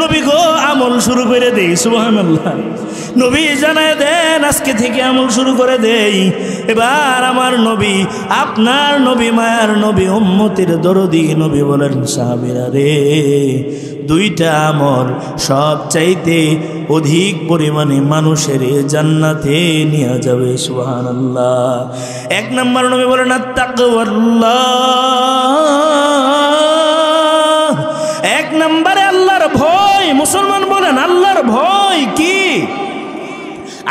নবী গো আমল শুরু করে দেই। সুবহানাল্লাহ। নবী জানায় দেন, আজকে থেকে আমল শুরু করে দেই। এবার আমার নবী, আপনার নবী, মায়ার নবী, উম্মতের দরদি নবী বলেন, সাহাবীরা রে, দুইটা আমল সব চাইতে অধিক পরিমাণে মানুষের জান্নাতে নিয়ে যাবে। সুবহানাল্লাহ। এক নম্বর নবী বলেন, আত্তাকওয়াল্লাহ। এক নম্বরে আল্লাহর ভয়। মুসলমান বলেন, আল্লাহর ভয় কি?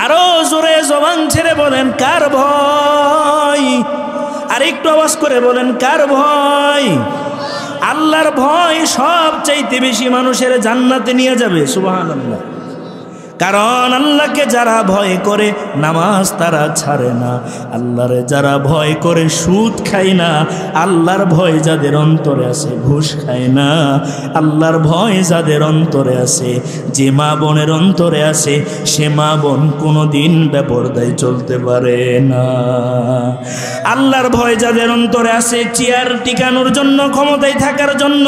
আরো জোরে জবান ছেড়ে বলেন, কার ভয়? আর একটু আওয়াজ করে বলেন, কার ভয়? আল্লাহর ভয় সব চাইতে বেশি মানুষের জান্নাতে নিয়ে যাবে। সুবহানাল্লাহ। কারণ আল্লাহকে যারা ভয় করে নামাজ তারা ছাড়ে না, আল্লাহরে যারা ভয় করে সুদ খায় না, আল্লাহর ভয় যাদের অন্তরে আছে ঘুষ খায় না, আল্লাহর ভয় যাদের অন্তরে আছে, যে মা বোনের অন্তরে আছে, সে মা বোন কোনোদিন বেপরদায় চলতে পারে না। আল্লাহর ভয় যাদের অন্তরে আছে, চেয়ার টিকানোর জন্য, ক্ষমতায় থাকার জন্য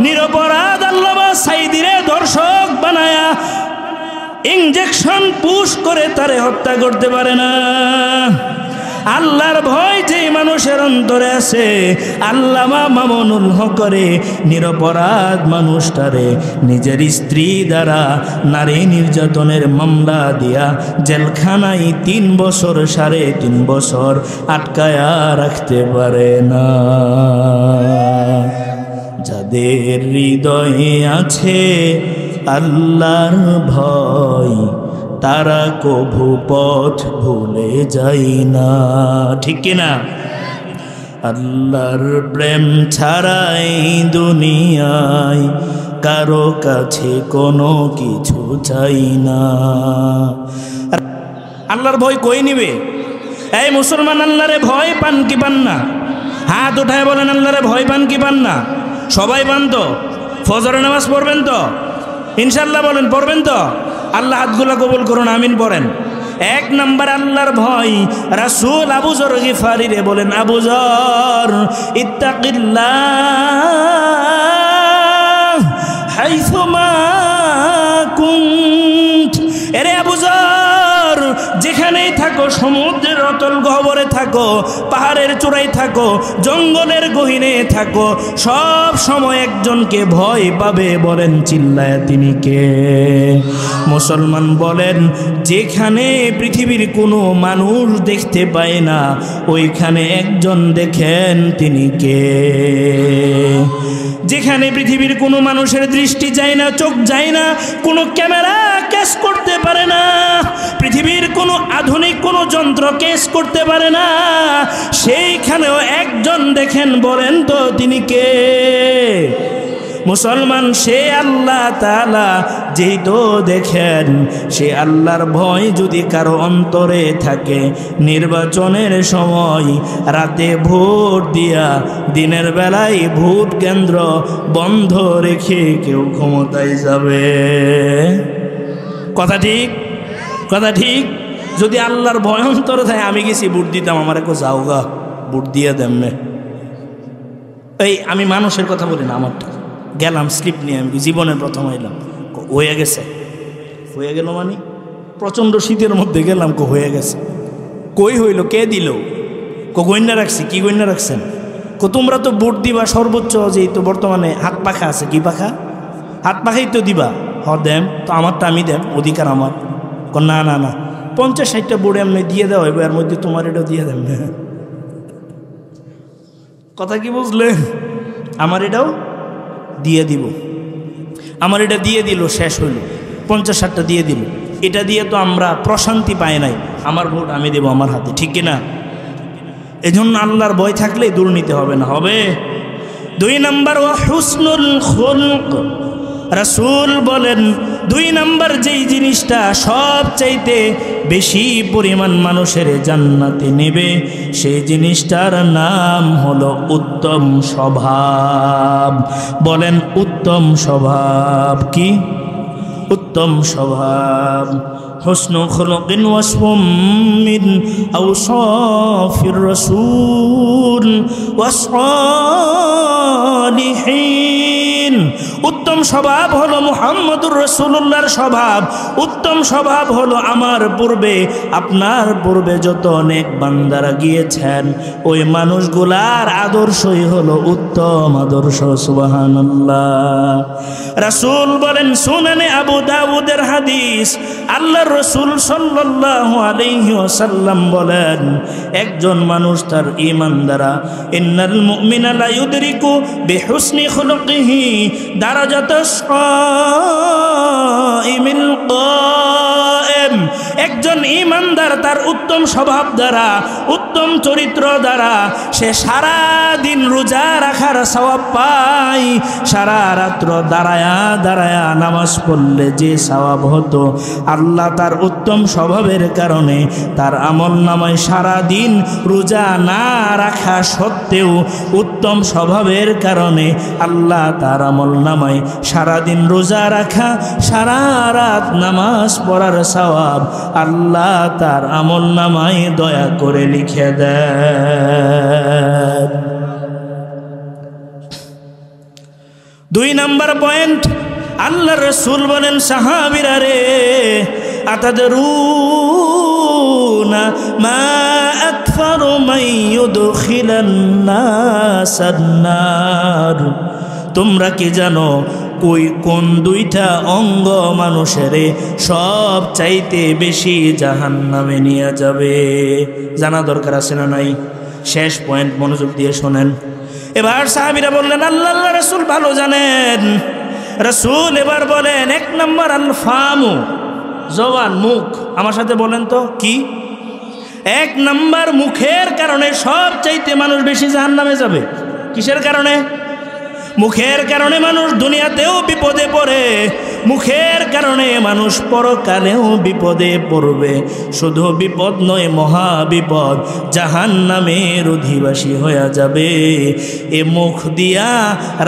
নিরপরাধ আল্লামা সাইদিরে দর্শক বানায়া ইনজেকশন পুশ করে তারে হত্যা করতে পারে না। আল্লাহর ভয় যে মানুষের অন্তরে আছে, আল্লামা মামুনুল হকরে নিরপরাধ মানুষটারে নিজের স্ত্রী দ্বারা নারী নির্যাতনের মামলা দিয়া জেলখানায় 3 বছর 3.5 বছর আটকায়া রাখতে পারে না। যাদের হৃদয়ে আছে আল্লাহর ভয়, তারা কভু পথ ভুলে যায় না। ঠিক কিনা? আল্লাহর প্রেম ছাড়াই দুনিয়ায় কারো কাছে কোনো কিছু চাই না। আল্লাহর ভয় কই নিবে? এই মুসলমান, আল্লাহরে ভয় পান কি পান না? হাত উঠায় বলেন, আল্লাহরে ভয় পান কি পান না? সবাই পান তো? ফজরের নামাজ পড়বেন তো ইনশাল্লাহ? বলেন পড়বেন তো? আল্লাহ হাতগুলা কবুল করুন, আমিন পড়েন। 1 নাম্বার আল্লাহর ভয়। রাসূল আবু যর গিফারি রে বলেন, আবু যর ইত্তাকিল্লাহ হাইসুমা কুনত। এরে আবু যর, যেখানেই থাকো, সমুদ্রের অতল গহ্বরে থাকো, পাহাড়ের চূড়ায় থাকো, জঙ্গলের গহীনে থাকো, সব সময় একজনকে ভয় পাবে। বলেন চিল্লায় তিনি কে? মুসলমান বলেন, যেখানে পৃথিবীর কোনো মানুষ দেখতে পায় না, ওইখানে একজন দেখেন, তিনি কে? যেখানে পৃথিবীর কোনো মানুষের দৃষ্টি যায় না, চোখ যায় না, কোনো ক্যামেরা ক্যাচ করতে পারে না, পৃথিবীর কোনো আধুনিক কোনো যন্ত্র ক্যাচ করতে পারে না, সেইখানেও একজন দেখেন। বলেন তো তিনি কে? মুসলমান, সে আল্লাহ তাআলা। যেই তো দেখেন, সে আল্লাহর ভয় যদি কারো অন্তরে থাকে, নির্বাচনের সময় রাতে ভোট দিয়া দিনের বেলায় ভোট কেন্দ্র বন্ধ রেখে কেউ ক্ষমতায় যাবে? কথা ঠিক? কথা ঠিক? যদি আল্লাহর ভয় অন্তরে থাকে, আমি গেছি ভোট দিতাম, আমার একটু যাওগা ভোট দিয়ে দেমনে। এই আমি মানুষের কথা বলি না, আমারটা গেলাম স্লিপ নিয়ে, আমি জীবনের প্রথম হইলাম, হয়ে গেছে। হয়ে গেল মানে প্রচণ্ড শীতের মধ্যে গেলাম, হয়ে গেছে। কই হইল? কে দিল? গইনা রাখছি। কি গইনা রাখছেন? তোমরা তো ভোট দিবা সর্বোচ্চ, যেই তো বর্তমানে হাত পাখা আছে। কি পাখা? হাত পাখাই তো দিবা। দেম তো, আমারটা আমি দেম, অধিকার আমার। না না না, 50-60টা ভোট এমনি দিয়ে দেওয়া হইব, এর মধ্যে তোমার এটাও দিয়ে দেন। কথা কি বুঝলেন? আমার এটাও দিয়ে দিব, আমার এটা দিয়ে দিল, শেষ হইল। 50-60টা দিয়ে দিল, এটা দিয়ে তো আমরা প্রশান্তি পাই নাই। আমার ভোট আমি দেব আমার হাতে, ঠিক কিনা? এজন্য আল্লাহর ভয় থাকলে দুর্নীতি হবে না। হবে 2 নাম্বার, ওয়া হুসনুল খুলক। রাসূল বলেন, 2 নাম্বার যেই জিনিসটা সবচাইতে বেশি পরিমাণ মানুষের জান্নাতে নেবে, সেই জিনিসটার নাম হলো উত্তম স্বভাব। বলেন উত্তম স্বভাব কি? উত্তম স্বভাব। হুসনু খুলুকিন ওয়াসফুম মিন আওসাফির রাসূল ওয়াসসালিহিন। উত্তম স্বভাব হলো মুহাম্মদুর রাসূলুল্লাহর স্বভাব। উত্তম স্বভাব হলো আমার পূর্বে, আপনার পূর্বে যত অনেক বান্দারা গিয়েছেন, ওই মানুষগুলার আদর্শই হলো উত্তম আদর্শ। সুবহানাল্লাহ। রাসূল বলেন, সুনানে আবু দাউদের হাদিস, আল্লাহর রাসূল সাল্লাল্লাহু আলাইহি ওয়াসাল্লাম বলেন, একজন মানুষ তার ঈমান দ্বারা, ইন্নাল মুমিনা লা ইউদরিকু বিহুসনি খুলুকিহি দারাজাতাস সাইমিল কায়েম। একজন ঈমানদার তার উত্তম স্বভাব দ্বারা, উত্তম চরিত্র দ্বারা সে সারা দিন রোজা রাখার সওয়াব পায়। সারা রাত্র দাঁড়ায়া দাঁড়ায়া নামাজ পড়লে যে সওয়াব হতো, আল্লাহ তার উত্তম স্বভাবের কারণে তার আমলনামায় সারা দিন রোজা না রাখা সত্ত্বেও উত্তম স্বভাবের কারণে আল্লাহ তার আমলনামায় সারা দিন রোজা রাখা, সারা রাত নামাজ পড়ার সওয়াব আল্লাহ তার আমলনামায় দয়া করে লিখে দেন। 2 নাম্বার পয়েন্ট, আল্লাহর রাসূল বলেন, সাহাবীরা রে, আতাদরুনা মা আকসারু মান ইউদখিলান নাসান নার। তোমরা কি জানো কোন দুইটা অঙ্গ মানুষের সব চাইতে বেশি জাহান্নামে নিয়ে যাবে? জানা দরকার আছে না নাই? শেষ পয়েন্ট, মনোযোগ দিয়ে শোনেন। এবার সাহাবীরা বললেন, আল্লাহর রাসূল ভালো জানেন। রাসূল এবার বলেন, 1 নম্বর আল ফামু, জবান, মুখ। আমার সাথে বলেন তো কি? 1 নম্বর মুখের কারণে সব চাইতে মানুষ বেশি জাহান্নামে যাবে। কিসের কারণে? মুখের কারণে মানুষ দুনিয়াতেও বিপদে পড়ে, মুখের কারণে মানুষ পরকালেও বিপদে পড়বে। শুধু বিপদ নয়, মহা বিপদ, জাহান্নামের অধিবাসী হয়ে যাবে। এ মুখ দিয়া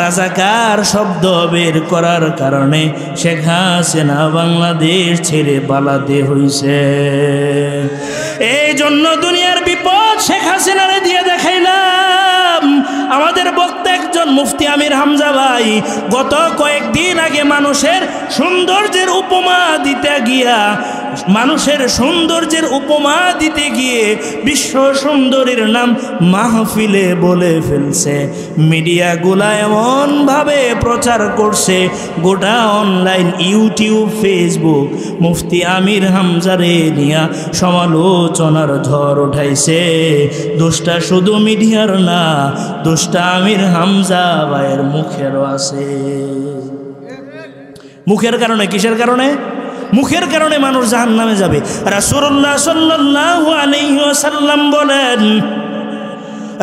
রাজাকার শব্দ বের করার কারণে শেখ হাসিনা বাংলাদেশ ছেড়ে পালাতে হইছে। এই জন্য দুনিয়ার বিপদ শেখ হাসিনারে দিয়ে দেখাইলাম। আমাদের বক্তা একজন মুফতি আমির হামজা ভাই গত কয়েকদিন আগে মানুষের সৌন্দর্যের উপমা দিতে গিয়ে বিশ্ব সুন্দরীর নাম মাহফিলে বলে ফেলছে। মিডিয়াগুলা এমনভাবে প্রচার করছে, গোটা অনলাইন, ইউটিউব, ফেসবুক মুফতি আমির হামজারে নিয়া সমালোচনার ঝড় উঠাইছে। দোষটা শুধু মিডিয়ার না, দোষটা আমির হামজা ভাইয়ের মুখেরও আছে। মুখের কারণে, কিসের কারণে? মুখের কারণে মানুষ জাহান্নামে যাবে। রাসূলুল্লাহ সাল্লাল্লাহু আলাইহি ওয়াসাল্লাম বলেন,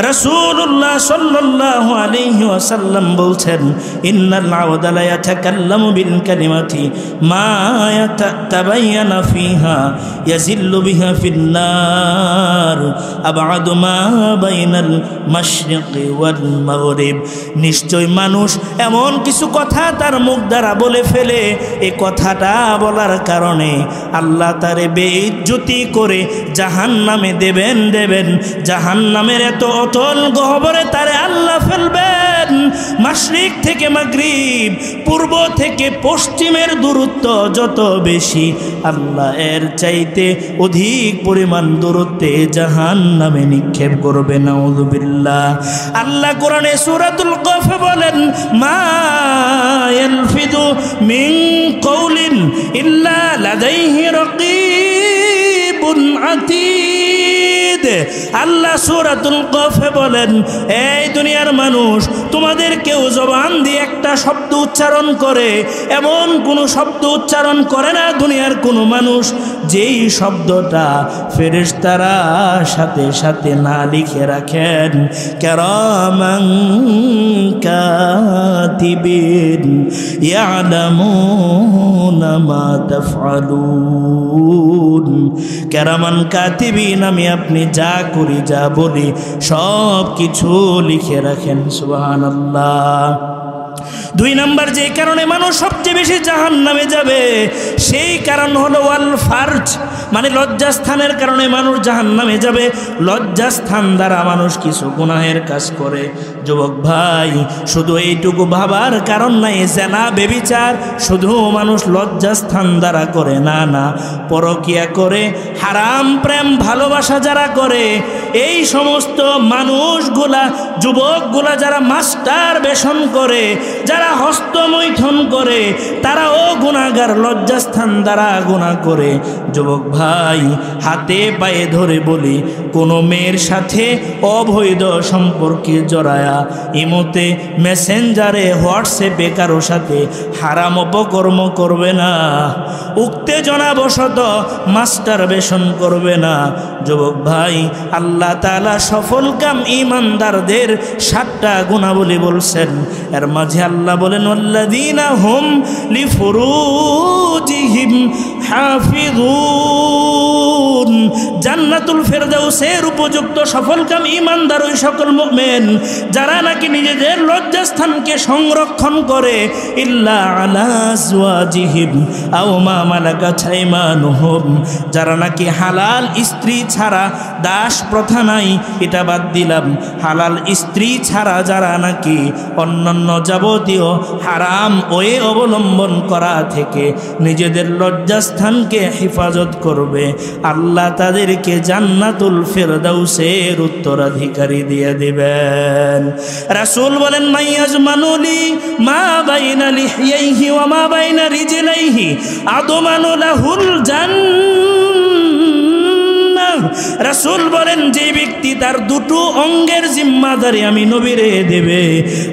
রাসূলুল্লাহ সাল্লাল্লাহু আলাইহি ওয়াসাল্লাম বলছেন, ইন্নাল আবদা লা ইয়াতাকাল্লামু বিল কালিমাতি মা ইয়াতাবায়ানা ফিহা ইয়াজিল্লু বিহা ফিন নার আবআদু মা বাইনাল মাশরিকি ওয়াল মাগরিব। নিশ্চয় মানুষ এমন কিছু কথা তার মুখ দ্বারা বলে ফেলে, এই কথাটা বলার কারণে আল্লাহ তারে বেইজ্জতি করে জাহান্নামে দেবেন। জাহান্নামের এত অতল গহ্বরে তারে আল্লাহ ফেলবেন। মাশরিক থেকে মাগরিব, পূর্ব থেকে পশ্চিমের দূরত্ব যত বেশি, আল্লাহ এর চাইতে অধিক পরিমাণ দূরত্বে জাহান্নামে নিক্ষেপ করবে। নাউযুবিল্লাহ। আল্লাহ কোরআনে সূরাতুল কফ বলেন, মা ইয়ালফিযু মিন কওলিন ইল্লা লাদাইহি রাকীবুন আতীদ। আল্লাহ সূরাতুল কফে বলেন, এই দুনিয়ার মানুষ, তোমাদের কেউ জবান দিয়ে একটা শব্দ উচ্চারণ করে, এমন কোনো শব্দ উচ্চারণ করে না দুনিয়ার কোনো মানুষ যেই শব্দটা ফেরেশতারা সাথে সাথে না লিখে রাখেন। কিরামান কাতিবিন ইয়ালামুনা মা তাফআলুন। কিরামান কাতিবিন, আমি আপনি যা করি, যা বলি, সব কিছু লিখে রাখেন। সুবহানাল্লাহ। 2 নম্বর যে কারণে মানুষ সবচেয়ে বেশি জাহান্নামে যাবে, সেই কারণ হলো ওয়াল ফারজ, মানে লজ্জাস্থানের কারণে মানুষ জাহান্নামে যাবে। লজ্জাস্থান দ্বারা মানুষ কিছু গুনাহের কাজ করে। যুবক ভাই, শুধু এইটুকু ভাবার কারণ নাই জেনা বেবিচার শুধু মানুষ লজ্জাস্থান দ্বারা করে না, না, পরকিয়া করে, হারাম প্রেম ভালোবাসা যারা করে, এই সমস্ত মানুষগুলা, যুবকগুলা যারা মাস্টার বেশন করে, যারা হস্তমৈথুন করে, তারাও গুনাহগার, লজ্জাস্থান দ্বারা গুনাহ করে। যুবক ভাই, হাতে পায়ে ধরে বলি, কোনো মেয়ের সাথে অবৈধ সম্পর্কে জড়ায়া, ইমোতে, মেসেঞ্জারে, হোয়াটসঅ্যাপে কারো সাথে হারাম অপকর্ম করবে না, উত্তেজনাবশত মাস্টার বেশন করবে না। যুবক ভাই, আল্লাহ তাআলা সফলকাম ঈমানদারদের 7টা গুণাবলী বলছেন। এর মাঝে আল্লাহ বলেন, ওয়াল্লাযীনা হুম লিফুরুজিহিম হাফিযুন। জান্নাতুল ফেরদাউসের উপযুক্ত সফলকাম ঈমানদার ওই সকল মুমিন যারা নাকি নিজেদের লজ্জাস্থানকে সংরক্ষণ করে, ইল্লা আলা আজওয়াজিহিম আও মা মালাকাত আইমানুহুম, যারা নাকি হালাল স্ত্রী ছাড়া, দাস প্রথা নাই, এটা বাদ দিলাম, হালাল স্ত্রী ছাড়া যারা নাকি অন্যান্য যাবতীয় হারাম ওয়ে অবলম্বন করা থেকে নিজেদের লজ্জাস্থানকে হেফাজত করবে, আল্লাহ তাদের তাদেরকে জান্নাতুল ফিরদাউসের উত্তরাধিকারী দিয়ে দিবেন। রাসূল বলেন মাইয়াজমানুলি মা বাইনা লিহিয়াইহি ওয়া মা বাইনা রিজলাইহি আদমানু লাহুল জান্নাহ। রাসূল বলেন যে ব্যক্তি তার দুটো অঙ্গের জিম্মাদারি আমি নবীরে দেবে,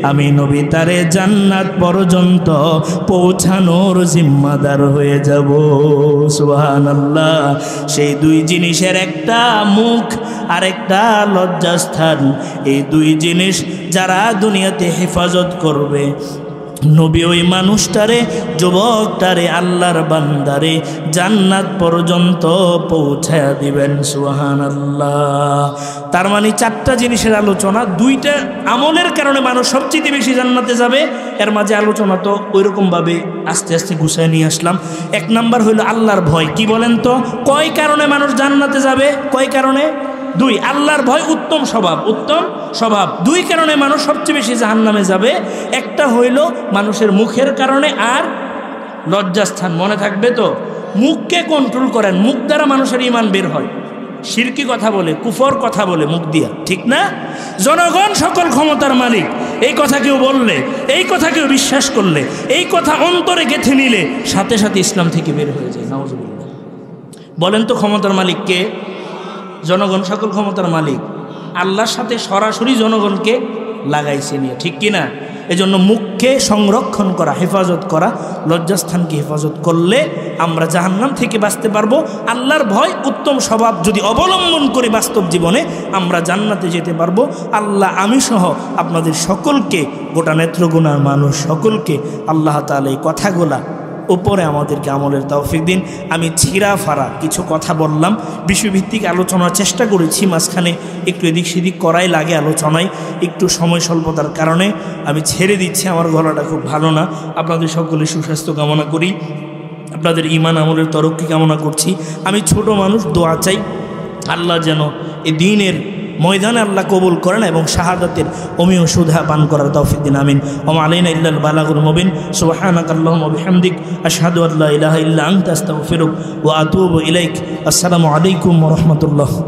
আমি নবী তারে জান্নাত পর্যন্ত পৌঁছানোর জিম্মাদার হয়ে যাব। সুবহানাল্লাহ। সেই দুই জিনিসের একটা মুখ আর একটা লজ্জাস্থান, এই দুই জিনিস যারা দুনিয়াতে হেফাজত করবে, নবী ওই মানুষটারে, যুবকটারে, আল্লাহর বান্দারে জান্নাত পর্যন্ত পৌঁছায়া দিবেন। সুবহানাল্লাহ। তার মানে চারটা জিনিসের আলোচনা, দুইটা আমলের কারণে মানুষ সবচেয়ে বেশি জান্নাতে যাবে, এর মাঝে আলোচনা তো ওইরকমভাবে আস্তে আস্তে গুছায় নিয়ে আসলাম। এক নাম্বার হইল আল্লাহর ভয়। কি বলেন তো, কয় কারণে মানুষ জান্নাতে যাবে? কয় কারণে? দুই। আল্লাহর ভয়, উত্তম স্বভাব। উত্তম স্বভাব। দুই কারণে মানুষ সবচেয়ে বেশি জাহান্নামে যাবে। একটা হইল মানুষের মুখের কারণে, আর লজ্জাস্থান। মনে থাকবে তো, মুখকে কন্ট্রোল করেন। মুখ দ্বারা মানুষের ঈমান বের হয়, শিরকি কথা বলে, কুফর কথা বলে মুখ দিয়া, ঠিক না? জনগণ সকল ক্ষমতার মালিক, এই কথা কেউ বললে, এই কথা কেউ বিশ্বাস করলে, এই কথা অন্তরে গেঁথে নিলে সাথে সাথে ইসলাম থেকে বের হয়ে যায়। নাউজুবিল্লাহ। বলেন তো ক্ষমতার মালিক কে? জনগণ সকল ক্ষমতার মালিক। আল্লাহর সাথে সরাসরি জনগণকে লাগাইছে নিয়ে, ঠিক কিনা? এজন্য মুখকে সংরক্ষণ করা, হেফাজত করা, লজ্জাস্থানকে হেফাজত করলে আমরা জাহান্নাম থেকে বাঁচতে পারবো। আল্লাহর ভয়, উত্তম স্বভাব যদি অবলম্বন করে বাস্তব জীবনে আমরা জান্নাতে যেতে পারবো। আল্লাহ আমি সহ আপনাদের সকলকে, গোটা নেত্রকোনার মানুষ সকলকে আল্লাহ তাআলা এই কথাগুলা উপরে আমাদেরকে আমলের তৌফিক দিন। আমি ছিঁড়া ফাড়া কিছু কথা বললাম, বিষয়ভিত্তিক আলোচনার চেষ্টা করেছি, মাঝখানে একটু এদিক সেদিক করাই লাগে আলোচনায়, একটু সময় স্বল্পতার কারণে আমি ছেড়ে দিচ্ছি। আমার গলাটা খুব ভালো না। আপনাদের সকলে সুস্বাস্থ্য কামনা করি, আপনাদের ঈমান আমলের তরক্কি কামনা করছি। আমি ছোট মানুষ, দোয়া চাই আল্লাহ যেন এই দ্বীনের ময়দানে আল্লাহ কবুল করেন এবং শাহাদাতের অমীয় সুধা পান করার তৌফিক দিন। আমিন। ওয়া আলাইনা ইল্লাল বালাগুল মুবিন। সুবহানাকাল্লাহুম্মা ওয়া বিহামদিক আশহাদু আল্লা ইলাহা ইল্লা আনতা আস্তাগফিরুক ওয়া আতুবু ইলাইক। আসসালামু আলাইকুম ওয়া রাহমাতুল্লাহ।